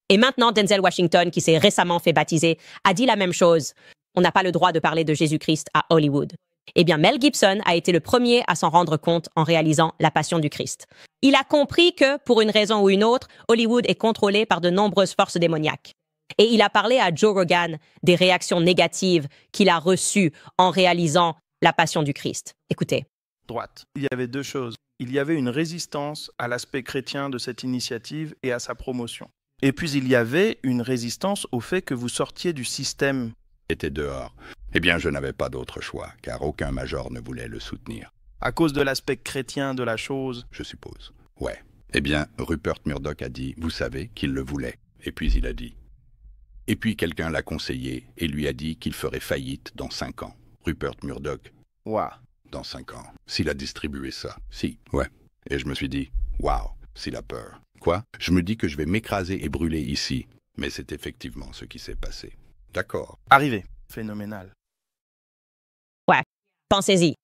Et maintenant, Denzel Washington, qui s'est récemment fait baptiser, a dit la même chose. On n'a pas le droit de parler de Jésus-Christ à Hollywood. Eh bien, Mel Gibson a été le premier à s'en rendre compte en réalisant La Passion du Christ. Il a compris que, pour une raison ou une autre, Hollywood est contrôlé par de nombreuses forces démoniaques. Et il a parlé à Joe Rogan des réactions négatives qu'il a reçues en réalisant La Passion du Christ. Écoutez. Droite. Il y avait deux choses. Il y avait une résistance à l'aspect chrétien de cette initiative et à sa promotion. Et puis il y avait une résistance au fait que vous sortiez du système. Était dehors. Eh bien, je n'avais pas d'autre choix, car aucun major ne voulait le soutenir. À cause de l'aspect chrétien de la chose. Je suppose. Ouais. Eh bien, Rupert Murdoch a dit, vous savez, qu'il le voulait. Et puis il a dit. Et puis quelqu'un l'a conseillé et lui a dit qu'il ferait faillite dans 5 ans. Rupert Murdoch. Waouh. Dans 5 ans. S'il a distribué ça. Si. Ouais. Et je me suis dit, waouh, s'il a peur. Quoi? Je me dis que je vais m'écraser et brûler ici. Mais c'est effectivement ce qui s'est passé. D'accord. Arrivé. Phénoménal. Ouais. Pensez-y.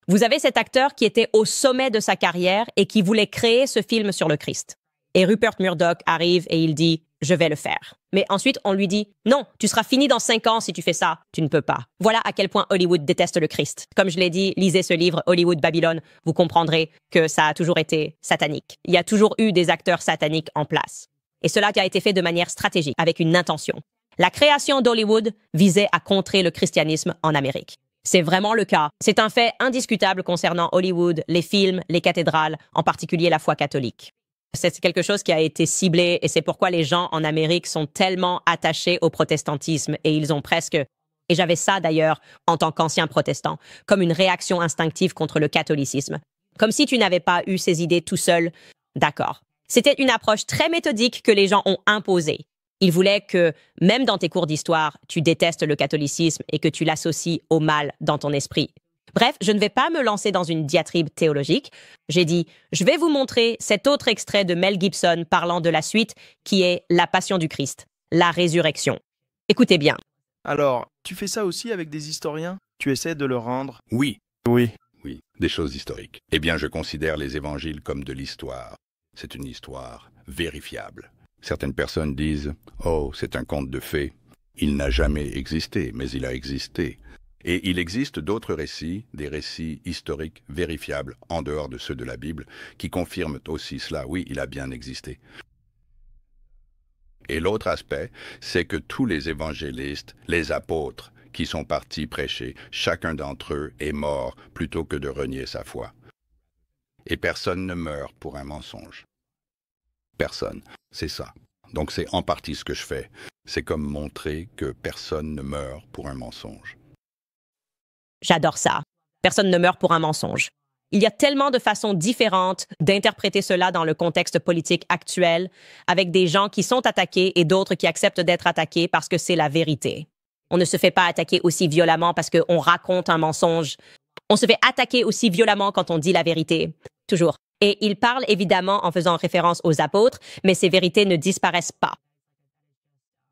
Vous avez cet acteur qui était au sommet de sa carrière et qui voulait créer ce film sur le Christ. Et Rupert Murdoch arrive et il dit « Je vais le faire ». Mais ensuite, on lui dit « Non, tu seras fini dans 5 ans si tu fais ça. Tu ne peux pas ». Voilà à quel point Hollywood déteste le Christ. Comme je l'ai dit, lisez ce livre « Hollywood Babylone », vous comprendrez que ça a toujours été satanique. Il y a toujours eu des acteurs sataniques en place. Et cela a été fait de manière stratégique, avec une intention. La création d'Hollywood visait à contrer le christianisme en Amérique. C'est vraiment le cas. C'est un fait indiscutable concernant Hollywood, les films, les cathédrales, en particulier la foi catholique. C'est quelque chose qui a été ciblé et c'est pourquoi les gens en Amérique sont tellement attachés au protestantisme et ils ont presque, et j'avais ça d'ailleurs en tant qu'ancien protestant, comme une réaction instinctive contre le catholicisme. Comme si tu n'avais pas eu ces idées tout seul. D'accord. C'était une approche très méthodique que les gens ont imposée. Ils voulaient que, même dans tes cours d'histoire, tu détestes le catholicisme et que tu l'associes au mal dans ton esprit. Bref, je ne vais pas me lancer dans une diatribe théologique. J'ai dit, je vais vous montrer cet autre extrait de Mel Gibson parlant de la suite qui est La Passion du Christ, la résurrection. Écoutez bien. Alors, tu fais ça aussi avec des historiens? Tu essaies de le rendre? Oui. Oui. Oui, des choses historiques. Eh bien, je considère les évangiles comme de l'histoire. C'est une histoire vérifiable. Certaines personnes disent « Oh, c'est un conte de fées. Il n'a jamais existé, mais il a existé. » Et il existe d'autres récits, des récits historiques vérifiables, en dehors de ceux de la Bible, qui confirment aussi cela. Oui, il a bien existé. Et l'autre aspect, c'est que tous les évangélistes, les apôtres, qui sont partis prêcher, chacun d'entre eux est mort plutôt que de renier sa foi. Et personne ne meurt pour un mensonge. Personne. C'est ça. Donc c'est en partie ce que je fais. C'est comme montrer que personne ne meurt pour un mensonge. J'adore ça. Personne ne meurt pour un mensonge. Il y a tellement de façons différentes d'interpréter cela dans le contexte politique actuel, avec des gens qui sont attaqués et d'autres qui acceptent d'être attaqués parce que c'est la vérité. On ne se fait pas attaquer aussi violemment parce qu'on raconte un mensonge. On se fait attaquer aussi violemment quand on dit la vérité. Toujours. Et il parle évidemment en faisant référence aux apôtres, mais ces vérités ne disparaissent pas.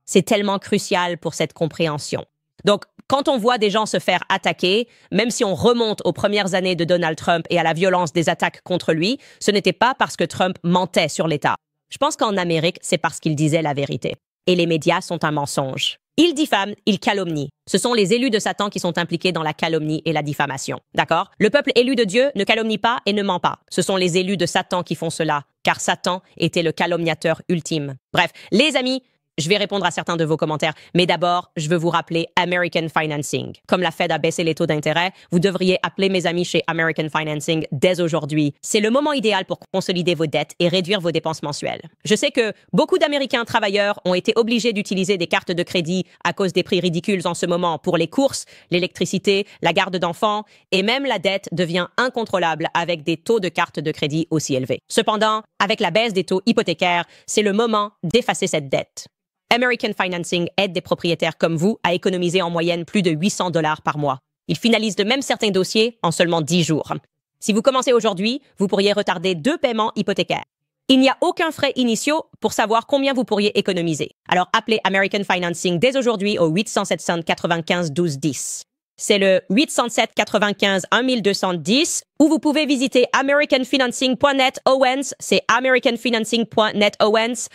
C'est tellement crucial pour cette compréhension. Donc, quand on voit des gens se faire attaquer, même si on remonte aux premières années de Donald Trump et à la violence des attaques contre lui, ce n'était pas parce que Trump mentait sur l'État. Je pense qu'en Amérique, c'est parce qu'il disait la vérité. Et les médias sont un mensonge. Il diffame, il calomnie. Ce sont les élus de Satan qui sont impliqués dans la calomnie et la diffamation. D'accord? Le peuple élu de Dieu ne calomnie pas et ne ment pas. Ce sont les élus de Satan qui font cela, car Satan était le calomniateur ultime. Bref, les amis, je vais répondre à certains de vos commentaires, mais d'abord, je veux vous rappeler American Financing. Comme la Fed a baissé les taux d'intérêt, vous devriez appeler mes amis chez American Financing dès aujourd'hui. C'est le moment idéal pour consolider vos dettes et réduire vos dépenses mensuelles. Je sais que beaucoup d'Américains travailleurs ont été obligés d'utiliser des cartes de crédit à cause des prix ridicules en ce moment pour les courses, l'électricité, la garde d'enfants, et même la dette devient incontrôlable avec des taux de cartes de crédit aussi élevés. Cependant, avec la baisse des taux hypothécaires, c'est le moment d'effacer cette dette. American Financing aide des propriétaires comme vous à économiser en moyenne plus de $800 par mois. Ils finalisent de même certains dossiers en seulement 10 jours. Si vous commencez aujourd'hui, vous pourriez retarder 2 paiements hypothécaires. Il n'y a aucun frais initiaux pour savoir combien vous pourriez économiser. Alors appelez American Financing dès aujourd'hui au 807 95 12 10. C'est le 807 95 1210 ou vous pouvez visiter americanfinancing.net Owens. C'est americanfinancing.net Owens.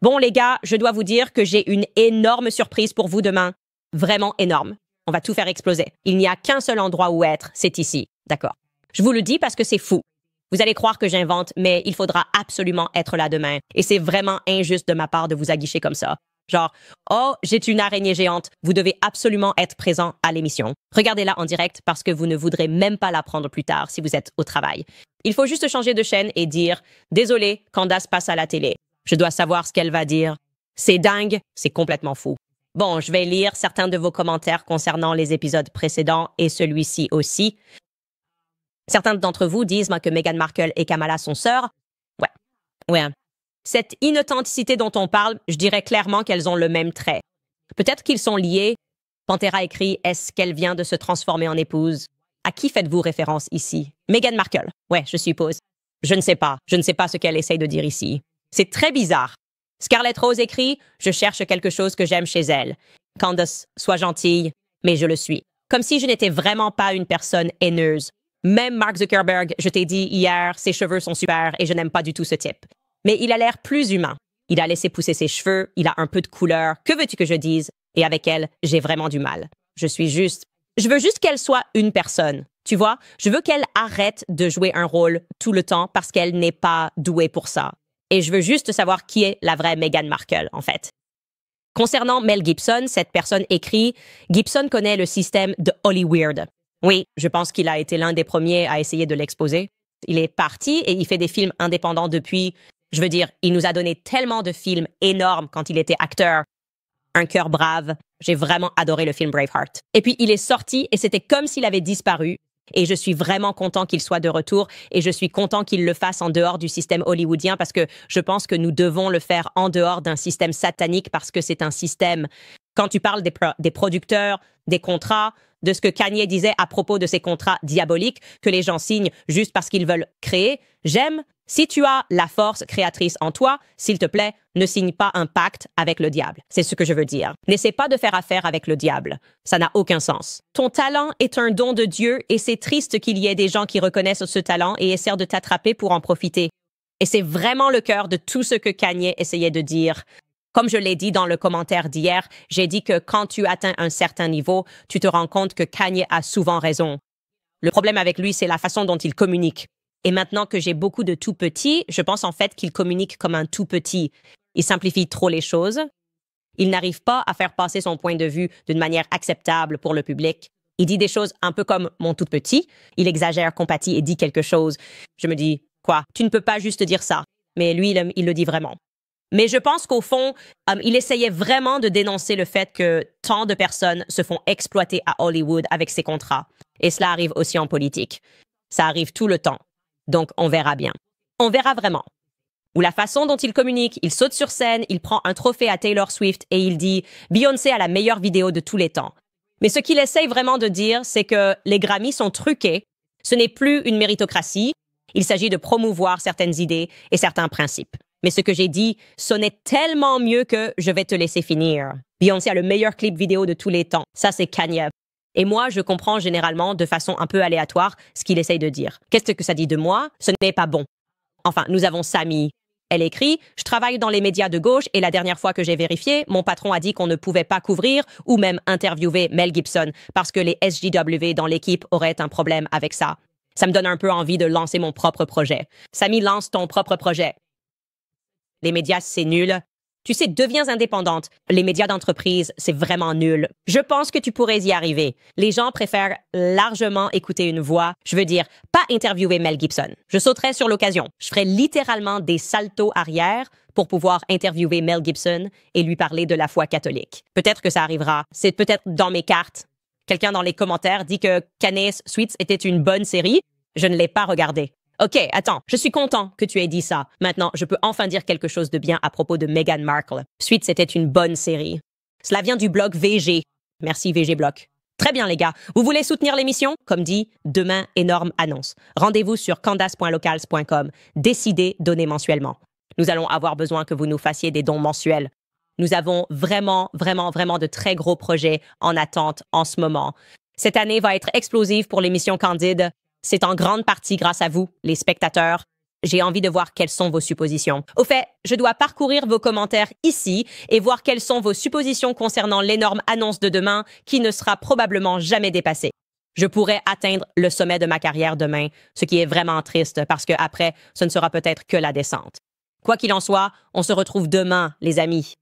Bon les gars, je dois vous dire que j'ai une énorme surprise pour vous demain. Vraiment énorme. On va tout faire exploser. Il n'y a qu'un seul endroit où être, c'est ici. D'accord. Je vous le dis parce que c'est fou. Vous allez croire que j'invente, mais il faudra absolument être là demain. Et c'est vraiment injuste de ma part de vous aguicher comme ça. Genre, oh, j'ai une araignée géante. Vous devez absolument être présent à l'émission. Regardez-la en direct parce que vous ne voudrez même pas la prendre plus tard si vous êtes au travail. Il faut juste changer de chaîne et dire « Désolé, Candace passe à la télé. Je dois savoir ce qu'elle va dire. C'est dingue, c'est complètement fou. » Bon, je vais lire certains de vos commentaires concernant les épisodes précédents et celui-ci aussi. Certains d'entre vous disent que Meghan Markle et Kamala sont sœurs. Ouais. Cette inauthenticité dont on parle, je dirais clairement qu'elles ont le même trait. Peut-être qu'ils sont liés. Pantera écrit « Est-ce qu'elle vient de se transformer en épouse ?» À qui faites-vous référence ici? Meghan Markle. Ouais, je suppose. Je ne sais pas. Je ne sais pas ce qu'elle essaye de dire ici. C'est très bizarre. Scarlett Rose écrit « Je cherche quelque chose que j'aime chez elle. Candace, sois gentille, mais je le suis. » Comme si je n'étais vraiment pas une personne haineuse. Même Mark Zuckerberg, je t'ai dit hier, ses cheveux sont super et je n'aime pas du tout ce type. Mais il a l'air plus humain. Il a laissé pousser ses cheveux, il a un peu de couleur. Que veux-tu que je dise? Et avec elle, j'ai vraiment du mal. Je veux juste qu'elle soit une personne. Tu vois? Je veux qu'elle arrête de jouer un rôle tout le temps parce qu'elle n'est pas douée pour ça. Et je veux juste savoir qui est la vraie Meghan Markle, en fait. Concernant Mel Gibson, cette personne écrit « Gibson connaît le système de Hollyweird ». Oui, je pense qu'il a été l'un des premiers à essayer de l'exposer. Il est parti et il fait des films indépendants depuis. Je veux dire, il nous a donné tellement de films énormes quand il était acteur. Un cœur brave. J'ai vraiment adoré le film Braveheart. Et puis, il est sorti et c'était comme s'il avait disparu. Et je suis vraiment content qu'il soit de retour et je suis content qu'il le fasse en dehors du système hollywoodien parce que je pense que nous devons le faire en dehors d'un système satanique parce que c'est un système. Quand tu parles des producteurs, des contrats, de ce que Kanye disait à propos de ces contrats diaboliques que les gens signent juste parce qu'ils veulent créer, j'aime. Si tu as la force créatrice en toi, s'il te plaît, ne signe pas un pacte avec le diable. C'est ce que je veux dire. N'essaie pas de faire affaire avec le diable. Ça n'a aucun sens. Ton talent est un don de Dieu et c'est triste qu'il y ait des gens qui reconnaissent ce talent et essaient de t'attraper pour en profiter. Et c'est vraiment le cœur de tout ce que Kanye essayait de dire. Comme je l'ai dit dans le commentaire d'hier, j'ai dit que quand tu atteins un certain niveau, tu te rends compte que Kanye a souvent raison. Le problème avec lui, c'est la façon dont il communique. Et maintenant que j'ai beaucoup de tout petits, je pense en fait qu'il communique comme un tout petit. Il simplifie trop les choses. Il n'arrive pas à faire passer son point de vue d'une manière acceptable pour le public. Il dit des choses un peu comme mon tout petit. Il exagère, compatit et dit quelque chose. Je me dis, quoi? Tu ne peux pas juste dire ça. Mais lui, il le dit vraiment. Mais je pense qu'au fond, il essayait vraiment de dénoncer le fait que tant de personnes se font exploiter à Hollywood avec ces contrats. Et cela arrive aussi en politique. Ça arrive tout le temps. Donc, on verra bien. On verra vraiment. Ou la façon dont il communique, il saute sur scène, il prend un trophée à Taylor Swift et il dit « Beyoncé a la meilleure vidéo de tous les temps ». Mais ce qu'il essaye vraiment de dire, c'est que les Grammys sont truqués. Ce n'est plus une méritocratie. Il s'agit de promouvoir certaines idées et certains principes. Mais ce que j'ai dit sonnait tellement mieux que je vais te laisser finir. Beyoncé a le meilleur clip vidéo de tous les temps. Ça, c'est Kanye. Et moi, je comprends généralement de façon un peu aléatoire ce qu'il essaye de dire. Qu'est-ce que ça dit de moi? Ce n'est pas bon. Enfin, nous avons Samy. Elle écrit « Je travaille dans les médias de gauche et la dernière fois que j'ai vérifié, mon patron a dit qu'on ne pouvait pas couvrir ou même interviewer Mel Gibson parce que les SJW dans l'équipe auraient un problème avec ça. Ça me donne un peu envie de lancer mon propre projet. Samy, lance ton propre projet. Les médias, c'est nul. Tu sais, deviens indépendante. Les médias d'entreprise, c'est vraiment nul. Je pense que tu pourrais y arriver. Les gens préfèrent largement écouter une voix. Je veux dire, pas interviewer Mel Gibson. Je sauterais sur l'occasion. Je ferais littéralement des saltos arrière pour pouvoir interviewer Mel Gibson et lui parler de la foi catholique. Peut-être que ça arrivera. C'est peut-être dans mes cartes. Quelqu'un dans les commentaires dit que Candace Suits était une bonne série. Je ne l'ai pas regardée. OK, attends, je suis content que tu aies dit ça. Maintenant, je peux enfin dire quelque chose de bien à propos de Meghan Markle. Suite, c'était une bonne série. Cela vient du blog VG. Merci VG Block. Très bien, les gars. Vous voulez soutenir l'émission? Comme dit, demain, énorme annonce. Rendez-vous sur candace.locals.com. Décidez, donnez mensuellement. Nous allons avoir besoin que vous nous fassiez des dons mensuels. Nous avons vraiment de très gros projets en attente en ce moment. Cette année va être explosive pour l'émission Candide. C'est en grande partie grâce à vous, les spectateurs. J'ai envie de voir quelles sont vos suppositions. Au fait, je dois parcourir vos commentaires ici et voir quelles sont vos suppositions concernant l'énorme annonce de demain qui ne sera probablement jamais dépassée. Je pourrais atteindre le sommet de ma carrière demain, ce qui est vraiment triste parce que après, ce ne sera peut-être que la descente. Quoi qu'il en soit, on se retrouve demain, les amis.